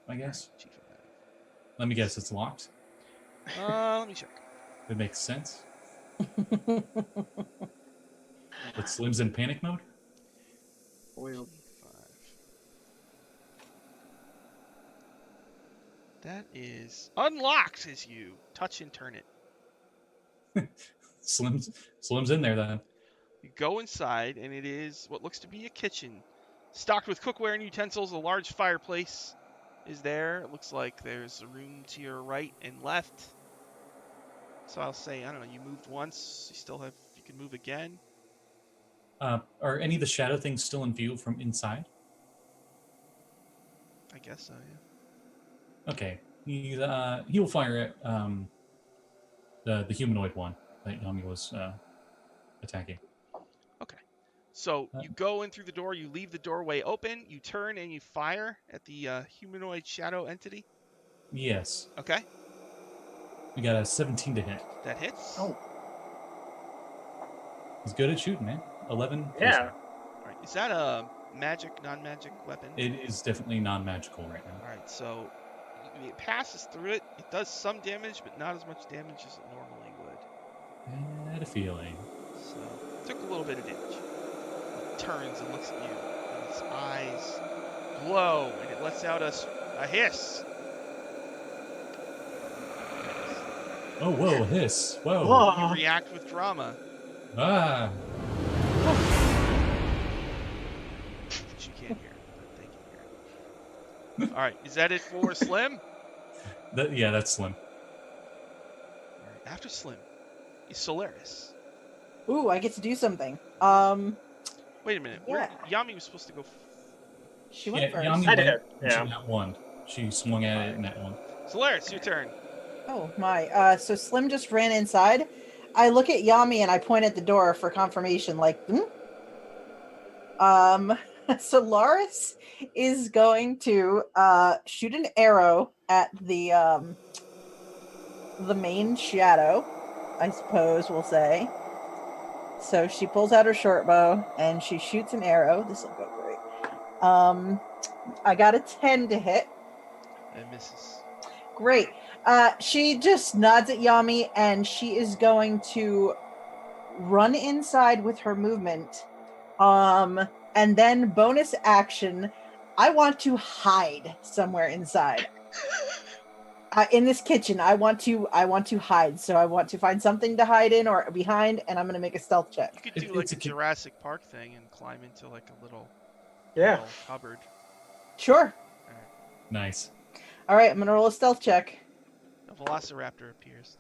S4: I guess.
S1: All right, G5.
S4: Let me guess, it's locked.
S1: Let me check.
S4: It makes sense. But Slim's in panic mode.
S3: Well,
S1: That is unlocked as you touch and turn it.
S4: Slim's in there then.
S1: You go inside, and it is what looks to be a kitchen. Stocked with cookware and utensils, a large fireplace is there. It looks like there's a room to your right and left. So I'll say, I don't know, you moved once, you can move again.
S4: Are any of the shadow things still in view from inside?
S1: I guess so, yeah.
S4: Okay. He will fire at the humanoid one that Yami was attacking.
S1: Okay. So you go in through the door, you leave the doorway open, you turn and you fire at the humanoid shadow entity.
S4: Yes.
S1: Okay.
S4: We got a 17 to hit.
S1: That hits.
S3: oh,
S4: He's good at shooting, man. 11.
S3: yeah.
S1: All right. Is that a magic, non-magic weapon?
S4: It is definitely non-magical right now.
S1: All right. So it passes through it. It does some damage, but not as much damage as it normally would.
S4: I had a feeling.
S1: So it took a little bit of damage. It turns and looks at you, and its eyes glow, and it lets out a hiss.
S4: Oh, whoa, hiss. Whoa.
S3: Whoa.
S1: You react with drama.
S4: Ah.
S1: Which you can't hear, but they can hear it. All right. Is that it for Slim?
S4: Yeah, that's Slim.
S1: All right. After Slim is Solaris.
S5: Ooh, I get to do something.
S1: Wait a minute. Yami was supposed to go.
S5: She went first.
S4: Yami
S3: I did.
S4: went
S3: Yeah.
S4: that one. She swung at it in that one.
S1: Solaris, your turn.
S5: Oh my. So Slim just ran inside. I look at Yami and I point at the door for confirmation, like, Solaris is going to shoot an arrow at the main shadow, I suppose we'll say. So she pulls out her short bow and she shoots an arrow. This will go great. I got a 10 to hit.
S1: It misses.
S5: Great. She just nods at Yami and she is going to run inside with her movement. And then bonus action, I want to hide somewhere inside. In this kitchen, I want to hide. So I want to find something to hide in or behind, and I'm going to make a stealth check.
S1: You could do like a Jurassic Park thing and climb into like a little cupboard.
S5: Sure.
S4: Nice.
S5: All right, I'm going to roll a stealth check.
S1: A velociraptor appears.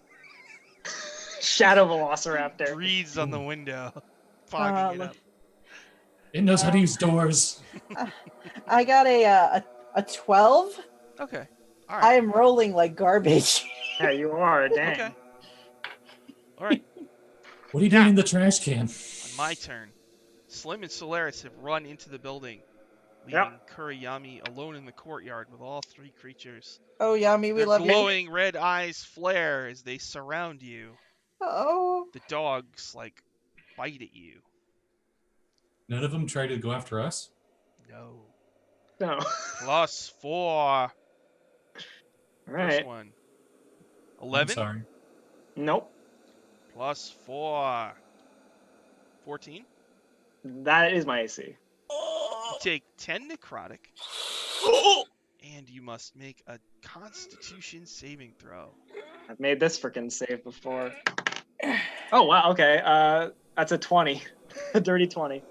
S3: Shadow Velociraptor.
S1: Breathes on the window, fogging it up.
S4: It knows how to use doors.
S5: I got a 12.
S1: Okay. All
S5: I
S1: right.
S5: am rolling like garbage.
S3: Yeah, you are. Dang.
S1: Okay. All right.
S4: What are you doing in the trash can?
S1: On my turn. Slim and Solaris have run into the building, leaving Kuriyami alone in the courtyard with all three creatures.
S5: Oh, Yami, we
S1: Their
S5: love you.
S1: glowing red eyes flare as they surround you.
S5: Oh.
S1: The dogs, like, bite at you.
S4: None of them try to go after us?
S1: No.
S3: No.
S1: +4.
S3: All right.
S1: First one. 11.
S4: I'm sorry.
S3: Nope.
S1: +4. 14.
S3: That is my AC.
S1: You take 10 necrotic. And you must make a Constitution saving throw.
S3: I've made this freaking save before. Oh wow. Okay. That's a 20. A dirty 20.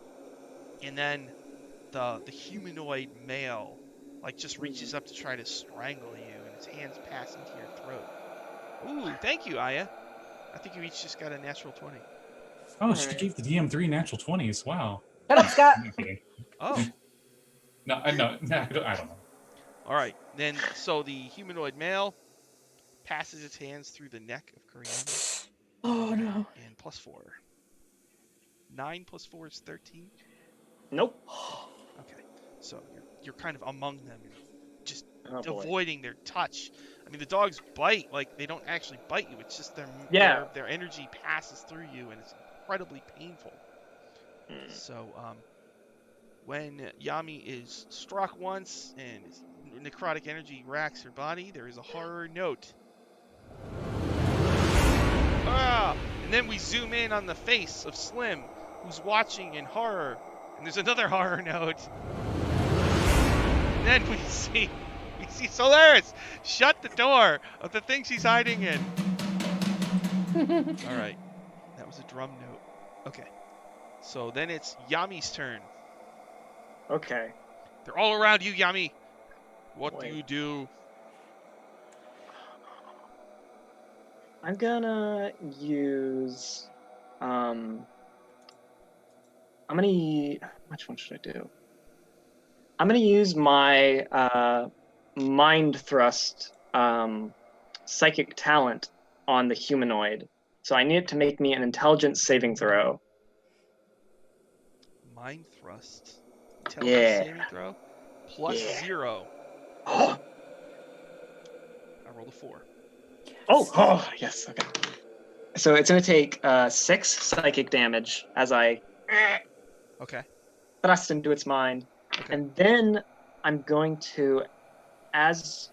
S1: And then the humanoid male like just reaches up to try to strangle you, and his hands pass into your throat. Ooh, thank you, Aya. I think you each just got a natural 20.
S4: Oh, she gave the DM 3 natural 20s. Wow.
S5: Shut up, Scott.
S4: I'm kidding.
S1: Oh,
S4: No, I know. I don't know.
S1: all right. Then, so the humanoid male passes its hands through the neck of Kuriami,
S5: Oh no.
S1: and +4. 9 + 4 is 13.
S3: Nope.
S1: Okay, so you're kind of among them and just
S3: Oh boy.
S1: avoiding their touch. I mean, the dogs bite, like they don't actually bite you. It's just
S3: Yeah.
S1: their energy passes through you, and it's incredibly painful.
S3: Hmm.
S1: So when Yami is struck once and his necrotic energy racks her body, there is a horror note. Ah! And then we zoom in on the face of Slim, who's watching in horror, and there's another horror note. And then we see Solaris shut the door of the thing she's hiding in. All right, that was a drum note. Okay, so then it's Yami's turn.
S3: Okay.
S1: They're all around you, Yami. What
S3: Boy.
S1: do you do?
S3: I'm gonna use. Which one should I do? I'm gonna use my mind thrust psychic talent on the humanoid. So I need it to make me an intelligence saving throw.
S1: Mind thrust. Intelligence
S3: Yeah.
S1: saving throw. +0.
S3: Oh,
S1: I rolled a 4.
S3: Yes. Okay. So it's gonna take 6 psychic damage as I
S1: Okay.
S3: thrust into its mind.
S1: Okay.
S3: And then I'm going to, as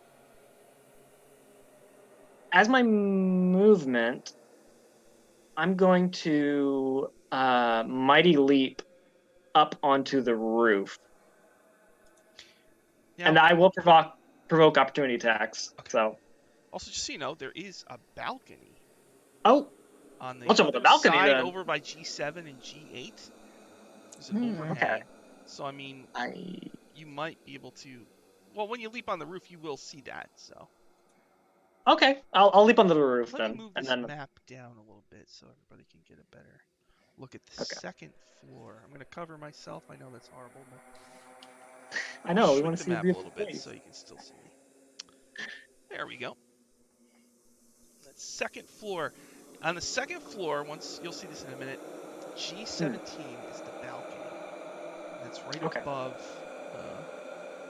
S3: my movement, I'm going to mighty leap up onto the roof,
S1: Now,
S3: and I will provoke opportunity attacks.
S1: Okay.
S3: So,
S1: also, just so you know, there is a balcony
S3: oh,
S1: on the
S3: what's up with
S1: other
S3: the balcony
S1: side
S3: then?
S1: over by G7 and G8. There's an
S5: Hmm.
S1: overhang.
S3: Okay.
S1: So, I mean,
S3: I
S1: you might be able to. Well, when you leap on the roof, you will see that. So,
S3: okay. I'll leap onto the roof
S1: let me
S3: then,
S1: move
S3: and
S1: this
S3: then
S1: map down a little bit so everybody can get a better look at the
S3: Okay.
S1: second floor. I'm going to cover myself. I know that's horrible, but
S3: I know we
S1: shrink
S3: want to
S1: the
S3: see a
S1: map a
S3: beautiful
S1: little bit
S3: place.
S1: so you can still see me. There we go. That second floor. On the second floor, once you'll see this in a minute, G17 is the balcony. And that's right
S3: Okay.
S1: above.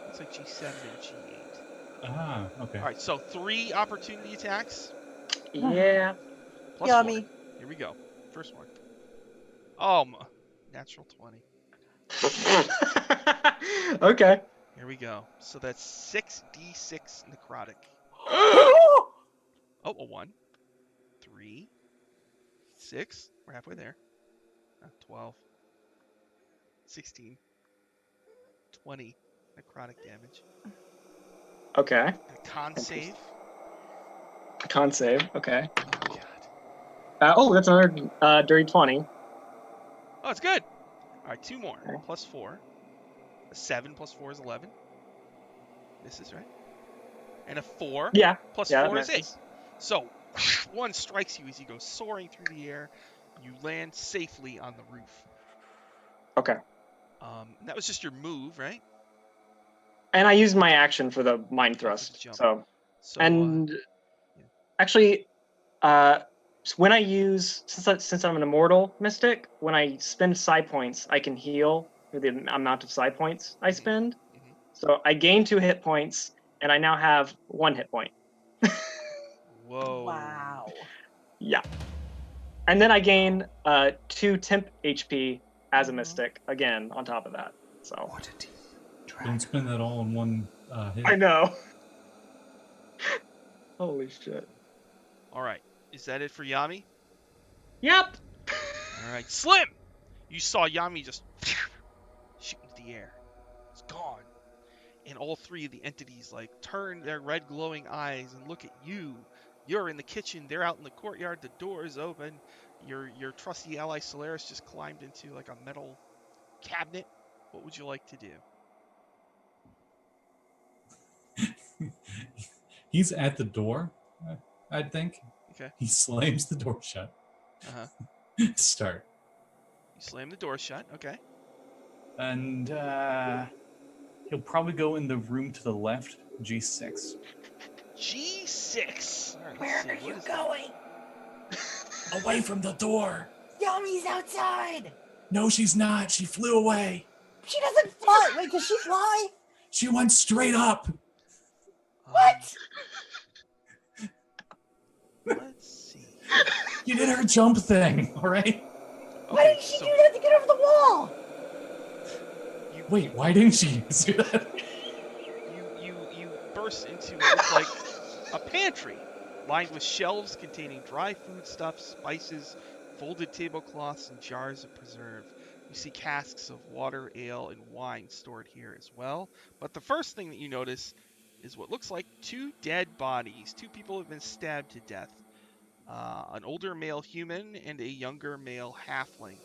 S1: Looks like G7 and G8.
S4: Ah, okay.
S1: All right, so 3 opportunity attacks
S3: Yeah.
S1: plus
S5: Yummy.
S1: 1. Here we go. First one. Oh, natural 20.
S3: Okay.
S1: Here we go. So that's 6d6 necrotic.
S5: Oh!
S1: Oh, a 1, 3, 6. We're halfway there. 12, 16, 20 necrotic damage.
S3: Okay.
S1: And a con save.
S3: Con save. Okay.
S1: Oh, God.
S3: That's another dirty 20.
S1: Oh, it's good. All right, 2 more.
S3: Okay.
S1: +4. A 7 + 4 is 11. Misses, right? And a 4
S3: Yeah.
S1: plus
S3: Yeah,
S1: 4
S3: that
S1: is 8.
S3: misses.
S1: So, 1 strikes you as you go soaring through the air. You land safely on the roof.
S3: Okay.
S1: That was just your move, right?
S3: And I used my action for the mind thrust.
S1: jump.
S3: So,
S1: So,
S3: and
S1: yeah.
S3: actually, when I use since I'm an immortal mystic, when I spend psi points, I can heal for the amount of psi points I spend.
S1: Mhm.
S3: So I gain 2 hit points, and I now have 1 hit point.
S1: Whoa.
S5: Wow.
S3: Yeah. And then I gain 2 temp HP as a mystic again on top of that. So
S2: Waterdeep
S4: Don't
S2: dragon.
S4: spend that all in one hit.
S3: I know. Holy shit.
S1: All right. Is that it for Yami?
S3: Yep.
S1: All right. Slim! You saw Yami just shoot into the air. It's gone. And all 3 of the entities like turn their red glowing eyes and look at you. You're in the kitchen. They're out in the courtyard. The door is open. Your trusty ally Solaris just climbed into like a metal cabinet What would you like to do?
S4: He's at the door, I think.
S1: Okay.
S4: He slams the door shut.
S1: Uh-huh.
S4: Start.
S1: You slam the door shut. Okay.
S4: And he'll probably go in the room to the left, G6.
S1: G6. All right,
S5: Where
S1: let's see.
S5: are
S1: What
S5: you
S1: is that?
S5: going?
S4: Away from the door!
S5: Yummy's outside.
S4: No, she's not. She flew away.
S5: She doesn't fly. Wait, does she fly?
S4: She went straight up.
S5: What?
S1: Let's see.
S4: You did her jump thing, all right?
S5: Why didn't she do that to get over the wall?
S4: Wait, why didn't she do that?
S1: You burst into what looks like a pantry lined with shelves containing dry foodstuffs, spices, folded tablecloths, and jars of preserve. You see casks of water, ale, and wine stored here as well. But the first thing that you notice is what looks like 2 dead bodies. 2 people have been stabbed to death. An older male human and a younger male halfling.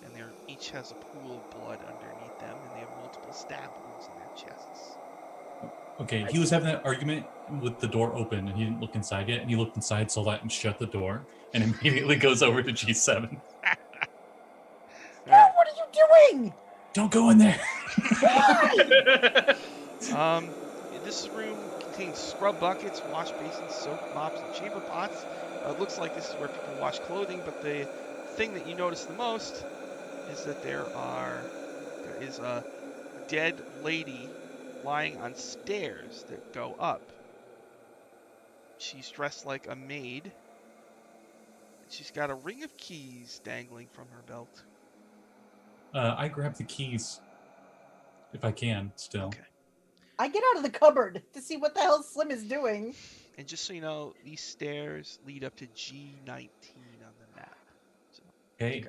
S1: And they each has a pool of blood underneath them, and they have multiple stab wounds in their chests.
S4: Okay, he was having that argument with the door open, and he didn't look inside yet, and he looked inside, saw that, and shut the door, and immediately goes over to G7.
S5: Dad, what are you doing?
S4: Don't go in there!
S1: This room contains scrub buckets, wash basins, soap mops, and chamber pots. It looks like this is where people wash clothing, but the thing that you notice the most is that there is a dead lady lying on stairs that go up. She's dressed like a maid. She's got a ring of keys dangling from her belt.
S4: I grab the keys, if I can, still.
S1: Okay.
S5: I get out of the cupboard to see what the hell Slim is doing.
S1: And just so you know, these stairs lead up to G19 on the map. So,
S4: Okay.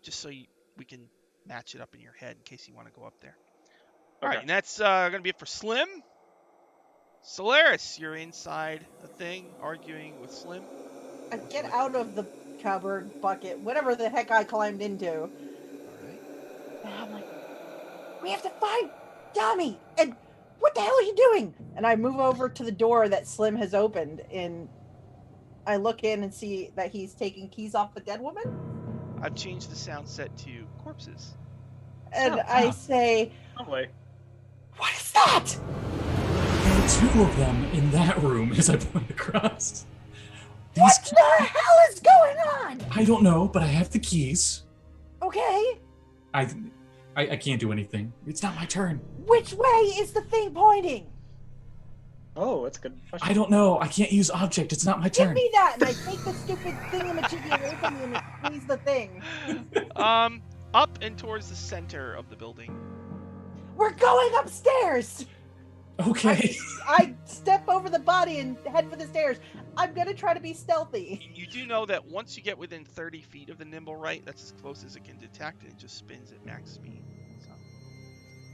S1: just so we can match it up in your head in case you want to go up there. All right, and that's going to be it for Slim. Solaris, you're inside a thing arguing with Slim.
S5: I get out of the cupboard bucket, whatever the heck I climbed into.
S1: All right.
S5: And I'm like, we have to find Tommy. And what the hell are you doing? And I move over to the door that Slim has opened, and I look in and see that he's taking keys off the dead woman.
S1: I've changed the sound set to corpses.
S5: And I say,
S3: Lovely.
S5: what is that?
S4: There are 2 of them in that room, as I point across.
S5: What the hell is going on?
S4: I don't know, but I have the keys.
S5: Okay.
S4: I can't do anything. It's not my turn.
S5: Which way is the thing pointing?
S3: Oh, that's a good question.
S4: I don't know. I can't use object. It's not my
S5: Give
S4: turn.
S5: me that, and I take the stupid thingamajiggy away from you and squeeze the thing.
S1: Up and towards the center of the building.
S5: We're going upstairs.
S4: Okay.
S5: I step over the body and head for the stairs. I'm gonna try to be stealthy.
S1: You do know that once you get within 30 feet of the nimble right, that's as close as it can detect, and it just spins at max speed. So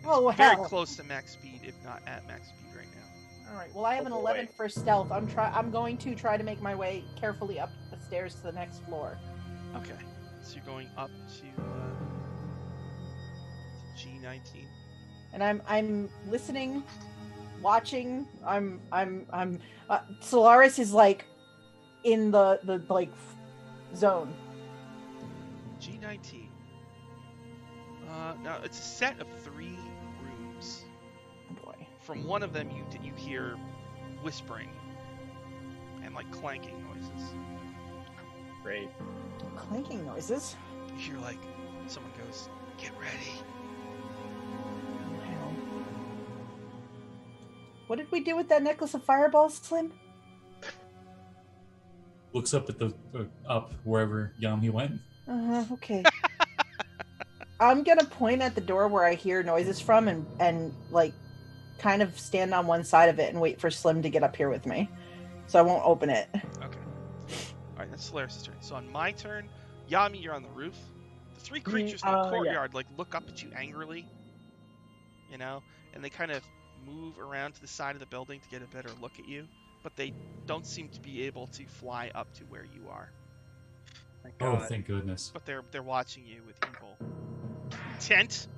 S5: Oh
S1: very
S5: hell!
S1: close to max speed, if not at max speed right now.
S5: All right. Well, I have an 11 for stealth. I'm going to try to make my way carefully up the stairs to the next floor.
S1: Okay, so you're going up to G19.
S5: And I'm listening, watching. Solaris is like in the like zone.
S1: G19. Now it's a set of 3 rooms.
S5: Oh boy.
S1: From one of them, you hear whispering and like clanking noises.
S3: Great.
S5: Clanking noises.
S1: You hear like someone goes, "Get ready."
S5: What did we do with that necklace of fireballs, Slim?
S4: Looks up at the up wherever Yami went.
S5: Okay. I'm gonna point at the door where I hear noises from and like kind of stand on one side of it and wait for Slim to get up here with me. So I won't open it.
S1: Okay. Alright, that's Solaris' turn. So on my turn, Yami, you're on the roof. The 3 creatures in the courtyard like look up at you angrily. You know? And they kind of move around to the side of the building to get a better look at you. But they don't seem to be able to fly up to where you are.
S3: Thank
S4: Oh,
S3: God.
S4: thank goodness.
S1: But they're watching you with evil intent.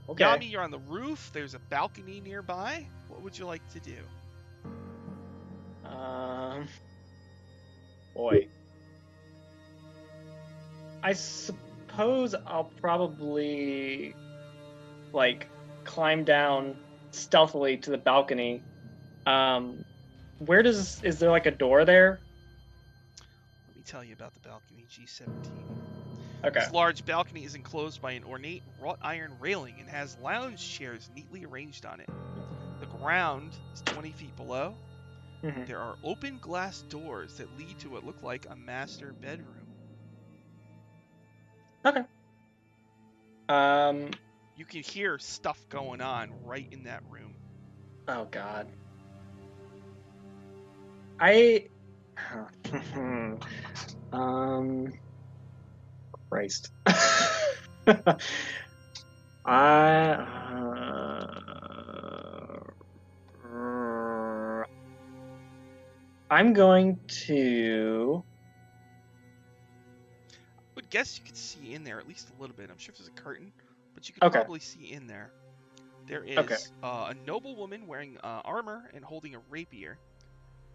S3: Okay.
S1: Yami, you're on the roof. There's a balcony nearby. What would you like to do?
S3: Boy. I suppose I'll probably like climb down stealthily to the balcony. Is there like a door there?
S1: Let me tell you about the balcony, G17.
S3: Okay.
S1: This large balcony is enclosed by an ornate wrought iron railing and has lounge chairs neatly arranged on it. The ground is 20 feet below.
S3: Mm-hmm.
S1: There are open glass doors that lead to what look like a master bedroom.
S3: Okay.
S1: You can hear stuff going on right in that room.
S3: Oh God. Christ. I'm going to.
S1: I would guess you could see in there at least a little bit. I'm sure if there's a curtain, but you could
S3: Okay.
S1: probably see in there. There is
S3: Okay.
S1: a noble woman wearing armor and holding a rapier,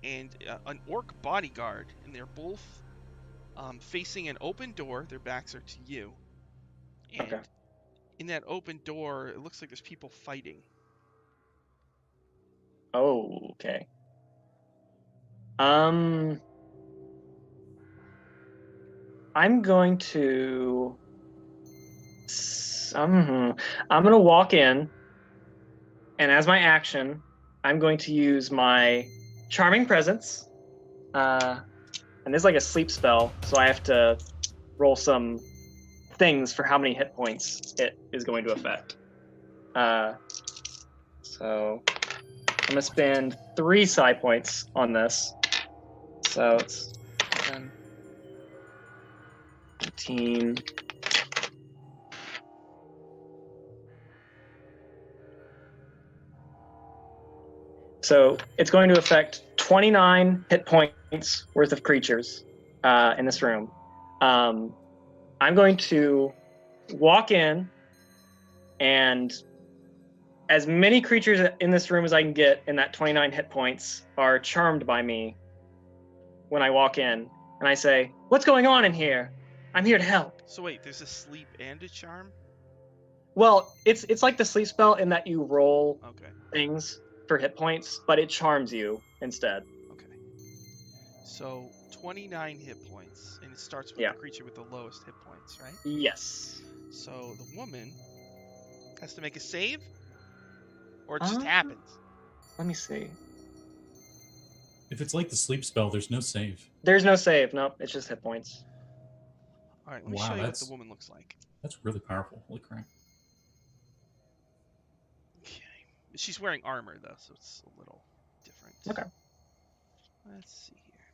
S1: and an orc bodyguard, and they're both facing an open door. Their backs are to you. And
S3: Okay.
S1: in that open door, it looks like there's people fighting.
S3: Oh, okay. I'm going to. I'm gonna walk in, and as my action, I'm going to use my charming presence. And there's like a sleep spell, so I have to roll some things for how many hit points it is going to affect. So I'm gonna spend 3 psi points on this. So it's 10, 15. So it's going to affect 29 hit points worth of creatures in this room. I'm going to walk in, and as many creatures in this room as I can get in that 29 hit points are charmed by me when I walk in. And I say, "What's going on in here? I'm here to help."
S1: So wait, there's a sleep and a charm?
S3: Well, it's like the sleep spell in that you roll
S1: Okay.
S3: things for hit points, but it charms you instead.
S1: Okay. So 29 hit points, and it starts with
S3: Yeah.
S1: the creature with the lowest hit points, right?
S3: Yes.
S1: So the woman has to make a save, or it just happens.
S3: Let me see.
S4: If it's like the sleep spell, there's no save.
S3: There's no save. Nope, it's just hit points.
S1: All right, let me
S4: Wow,
S1: show you what
S4: that's-
S1: the woman looks like.
S4: That's really powerful. Holy crap.
S1: Okay. She's wearing armor, though, so it's a little different.
S3: Okay.
S1: Let's see here.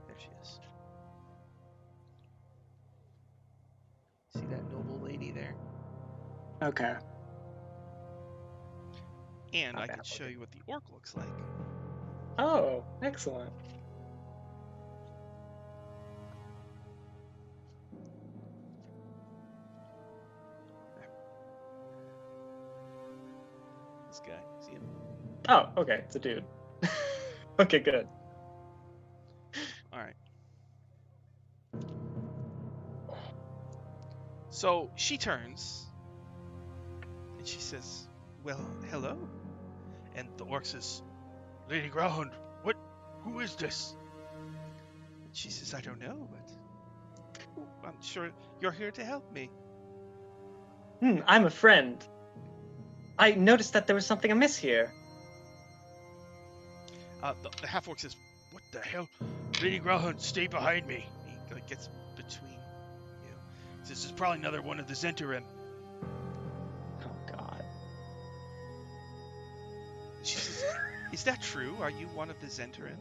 S1: There she is. See that noble lady there?
S3: Okay.
S1: And
S3: Not
S1: I
S3: bad
S1: can show
S3: looking.
S1: you what the orc looks like.
S3: Oh, excellent.
S1: This guy, see him?
S3: Oh, okay, it's a dude. Okay, good.
S1: All right. So she turns and she says, "Well, hello." And the orc says, "Lady Growhound, who is this?" And she says, "I don't know, but I'm sure you're here to help me."
S3: I'm a friend. I noticed that there was something amiss here.
S1: The half-orc says, "What the hell? Lady Growhound, stay behind me." He gets between you. He says, "It's probably another one of the Zentarim."
S3: Oh, God.
S1: She says, "Is that true? Are you one of the Zentarim?"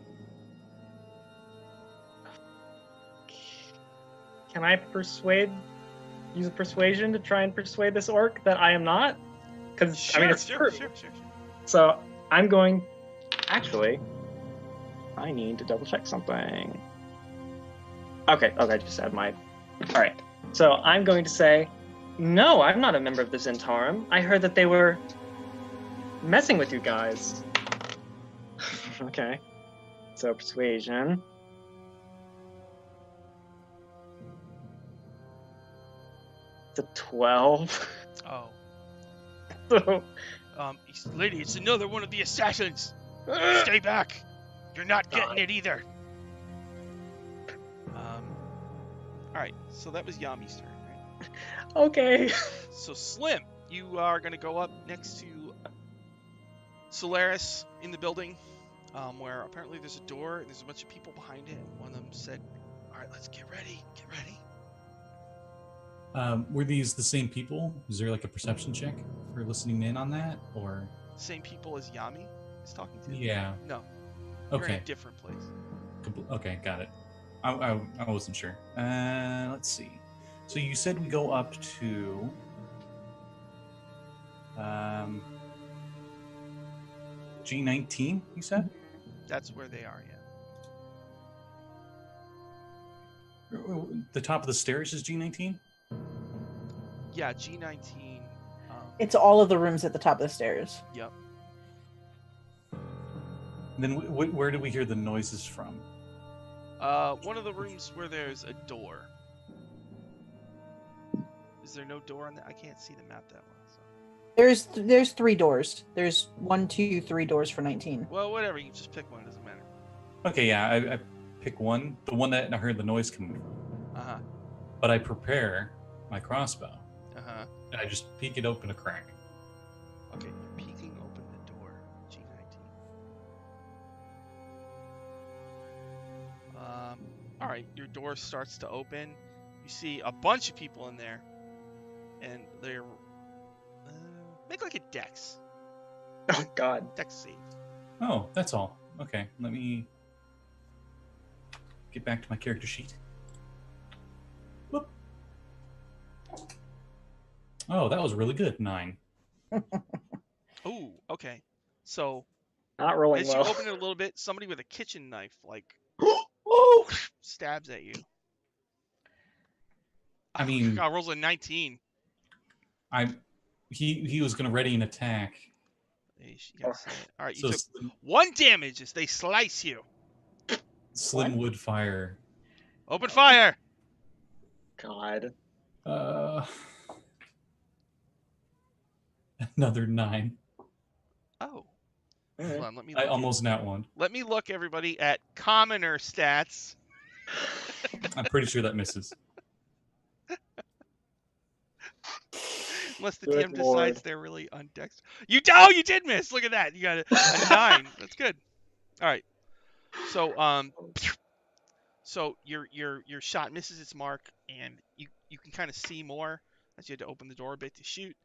S3: Can I use a persuasion to try and persuade this orc that I am not? Because,
S1: Sure,
S3: I mean, it's true.
S1: sure.
S3: So, I'm going... Actually, I need to double check something. Okay, just add my... Alright. So I'm going to say, no, I'm not a member of the Zentarum. I heard that they were messing with you guys. Okay. So persuasion. It's a 12.
S1: Oh.
S3: So,
S1: Lady, it's another one of the assassins. Stay back. You're not getting it either. All right. So that was Yami's turn, right?
S3: okay.
S1: So Slim, you are gonna go up next to Solaris in the building, where apparently there's a door and there's a bunch of people behind it. And one of them said, "All right, let's get ready. Get ready."
S4: Were these the same people? Is there like a perception check for listening in on that, or?
S1: Same people as Yami is talking to.
S4: Yeah.
S1: No. You're in
S4: Okay.
S1: a different place.
S4: Okay, got it. I wasn't sure. Let's see. So you said we go up to G19, you said?
S1: That's where they are. Yeah.
S4: The top of the stairs is G19?
S1: Yeah. G19.
S5: It's all of the rooms at the top of the stairs.
S1: Yep.
S4: Then where do we hear the noises from?
S1: One of the rooms where there's a door. Is there no door on that? I can't see the map that well. So.
S5: There's 3 doors. There's 1, 2, 3 doors for 19.
S1: Well, whatever. You can just pick one. It doesn't matter.
S4: Okay, yeah, I pick one. The one that I heard the noise coming from.
S1: Uh-huh.
S4: But I prepare my crossbow.
S1: Uh-huh.
S4: And I just peek it open a crack.
S1: Okay, you're peeking open the door. G19. All right, your door starts to open. You see a bunch of people in there, and they're make like a dex.
S3: Oh God.
S1: Dex save.
S4: Oh, that's all. Okay, let me get back to my character sheet. Whoop. Oh, that was really good. 9.
S1: Ooh, okay. So
S3: Not rolling
S1: as
S3: well.
S1: you open it a little bit, somebody with a kitchen knife like stabs at you.
S4: I mean,
S1: God, rolls a 19.
S4: he was gonna ready an attack.
S1: You gotta say it. All right, you
S4: So
S1: took 1 damage as they slice you.
S4: Slim would fire.
S1: Open fire.
S3: God.
S4: Another 9.
S1: Oh.
S3: Alright.
S1: Hold on, let me
S4: I
S1: look
S4: almost nat one.
S1: Let me look, everybody, at commoner stats.
S4: I'm pretty sure that misses.
S1: Unless the
S3: Good
S1: DM
S3: Lord.
S1: decides they're really undexed. You did miss. Look at that. You got a 9. That's good. All right. So your shot misses its mark, and you can kind of see more as you had to open the door a bit to shoot.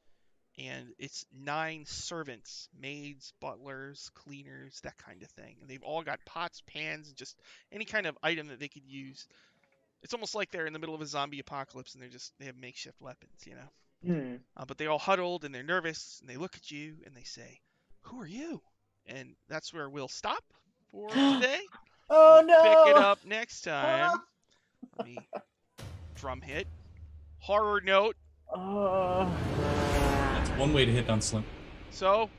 S1: And it's 9 servants, maids, butlers, cleaners, that kind of thing. And they've all got pots, pans, and just any kind of item that they could use. It's almost like they're in the middle of a zombie apocalypse and they have makeshift weapons, you know. But they all huddled and they're nervous and they look at you and they say, "Who are you?" And that's where we'll stop for today.
S5: Oh
S1: We'll pick it
S5: no!
S1: up next time. Let me drum hit. Horror note.
S4: That's one way to hit on Slim.
S1: So,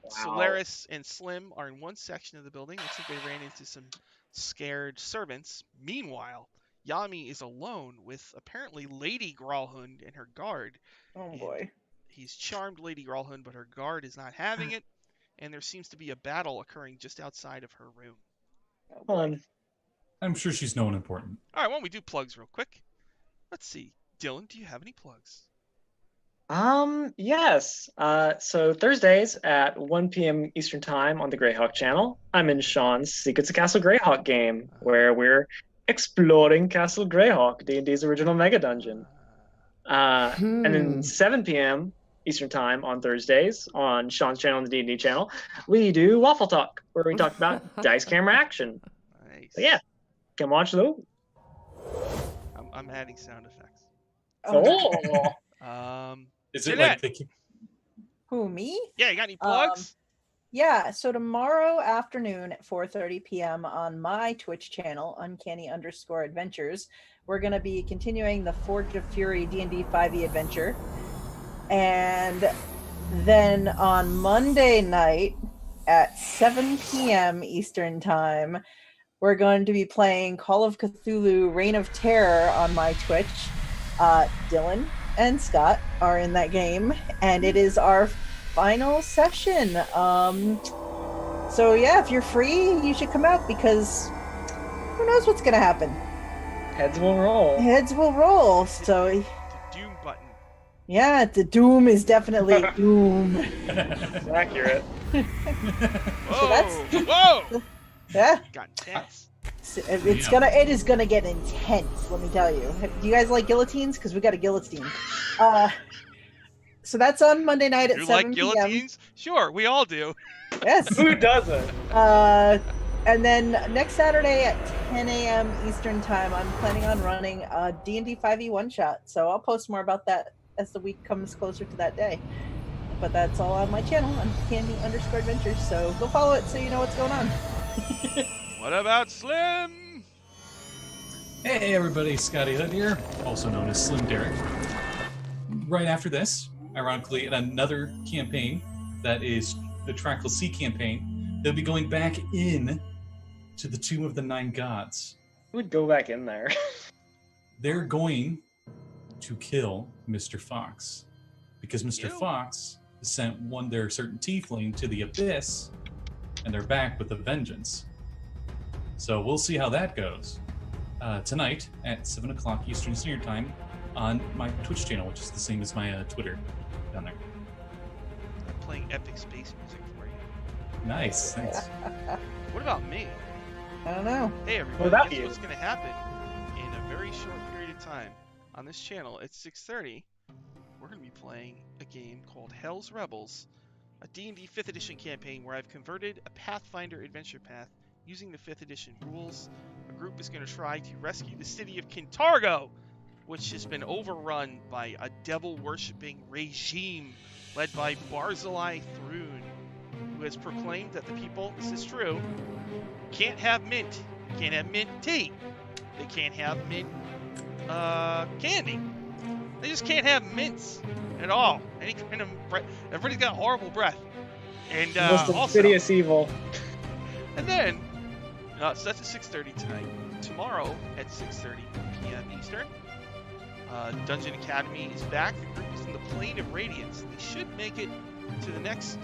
S1: Solaris and Slim are in one section of the building. Looks like they ran into some scared servants. Meanwhile, Yami is alone with apparently Lady Gralhund and her guard.
S5: Oh
S1: And
S5: boy.
S1: he's charmed Lady Gralhund, but her guard is not having it. And there seems to be a battle occurring just outside of her room.
S3: Fun.
S4: I'm sure she's no one important.
S1: All right, why don't we do plugs real quick? Let's see. Dylan, do you have any plugs?
S3: Yes. So Thursdays at 1 p.m. Eastern Time on the Greyhawk channel, I'm in Sean's Secrets of Castle Greyhawk game, where we're exploring Castle Greyhawk, D&D's original mega dungeon. And then 7 p.m. Eastern Time on Thursdays on Sean's channel and the D&D channel, we do Waffle Talk, where we talk about dice camera action.
S1: Nice.
S3: So yeah, come watch those.
S1: I'm adding sound effects.
S3: Oh.
S4: Is it
S1: Jeanette.
S4: like the
S5: Who, me?
S1: Yeah, you got any plugs?
S5: Yeah, so tomorrow afternoon at 4:30 p.m. on my Twitch channel, Uncanny_Adventures, we're going to be continuing the Forge of Fury D&D 5e adventure. And then on Monday night at 7 p.m. Eastern Time, we're going to be playing Call of Cthulhu Reign of Terror on my Twitch. Dylan and Scott are in that game, and it is our final session. So yeah, if you're free, you should come out because who knows what's gonna happen.
S3: Heads will roll.
S5: Heads will roll. So
S1: The doom button.
S5: yeah, the doom is definitely doom.
S3: It's accurate.
S1: Whoa! Whoa!
S5: Yeah,
S1: Got intense.
S5: it is gonna get intense. Let me tell you. Do you guys like guillotines? Because we got a guillotine. So that's on Monday night at
S1: You
S5: 7
S1: like
S5: p.m.
S1: guillotines? Sure, we all do.
S5: Yes.
S3: Who doesn't?
S5: And then next Saturday at 10 a.m. Eastern Time, I'm planning on running a D&D 5e one-shot. So I'll post more about that as the week comes closer to that day. But that's all on my channel, Uncanny_Adventures. So go follow it so you know what's going on.
S1: What about Slim?
S4: Hey everybody, Scotty Hood here, also known as Slim Derek. Right after this, ironically, in another campaign that is the Trackle Sea campaign, they'll be going back in to the Tomb of the Nine Gods.
S3: Who would go back in there?
S4: They're going to kill Mr. Fox because Mr.
S1: Ew.
S4: Fox sent one their certain tiefling to the abyss, and they're back with a vengeance. So we'll see how that goes tonight at 7 o'clock Eastern Standard Time on my Twitch channel, which is the same as my Twitter down there.
S1: I'm playing epic space music for you.
S4: Nice, thanks.
S1: What about me?
S5: I don't know.
S1: Hey everybody,
S3: about
S1: guess
S3: you?
S1: what's going to happen in a very short period of time on this channel at 6:30? We're going to be playing a game called Hell's Rebels, a D&D 5th edition campaign where I've converted a Pathfinder adventure path using the 5th edition rules. A group is going to try to rescue the city of Kintargo, which has been overrun by a devil-worshipping regime led by Barzillai Thrune, who has proclaimed that the people, this is true, can't have mint. Can't have mint tea. They can't have mint candy. They just can't have mints at all. Any kind of breath. Everybody's got horrible breath. And
S3: Most
S1: also,
S3: insidious evil.
S1: and then, so that's at 6:30 tonight. Tomorrow at 6:30 p.m. Eastern, Dungeon Academy is back. The group is in the Plane of Radiance. They should make it to the next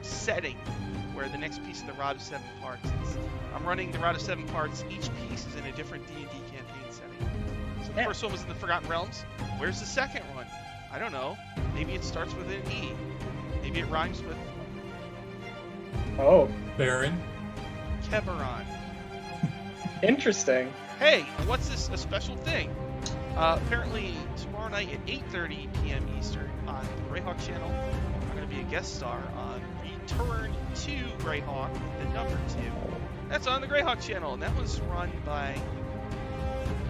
S1: setting, where the next piece of the Rod of Seven Parts is. I'm running the Rod of Seven Parts. Each piece is in a different D&D campaign setting. So the first one was in the Forgotten Realms. Where's the second one? I don't know. Maybe it starts with an E. Maybe it rhymes with
S3: Oh,
S4: Baron.
S1: Keberon.
S3: interesting.
S1: Hey, what's this? A special thing? Apparently tomorrow night at 8:30 p.m. Eastern on the Greyhawk channel, I'm going to be a guest star on Return to Greyhawk, the number 2. That's on the Greyhawk channel, and that was run by,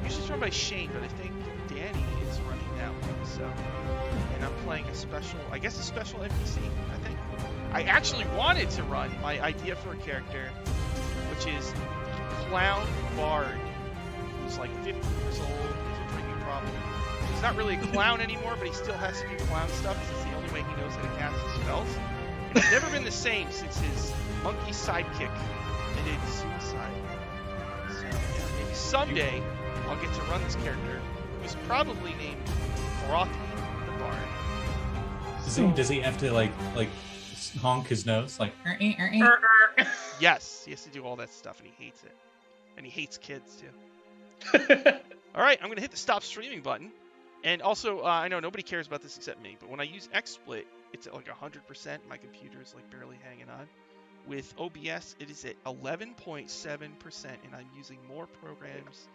S1: usually it's run by Shane, but I think Danny is running that one. So, and I'm playing a special, I guess a special NPC, I think. I actually wanted to run my idea for a character, which is Clown Bard, who's like 50 years old, has a drinking problem. He's not really a clown anymore, but he still has to do clown stuff because it's the only way he knows how to cast his spells. And he's never been the same since his monkey sidekick committed suicide. So yeah, maybe someday I'll get to run this character, who's probably named Frothy the Bard.
S4: Does he have to like honk his nose like?
S1: Yes, he has to do all that stuff, and he hates it. And he hates kids too. All right, I'm gonna hit the stop streaming button. And also, I know nobody cares about this except me, but when I use XSplit, it's at like 100%. My computer is like barely hanging on. With OBS, it is at 11.7%, and I'm using more programs.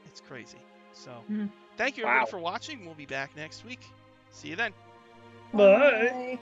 S1: It's crazy. So, thank you everybody for watching. We'll be back next week. See you then.
S3: Bye.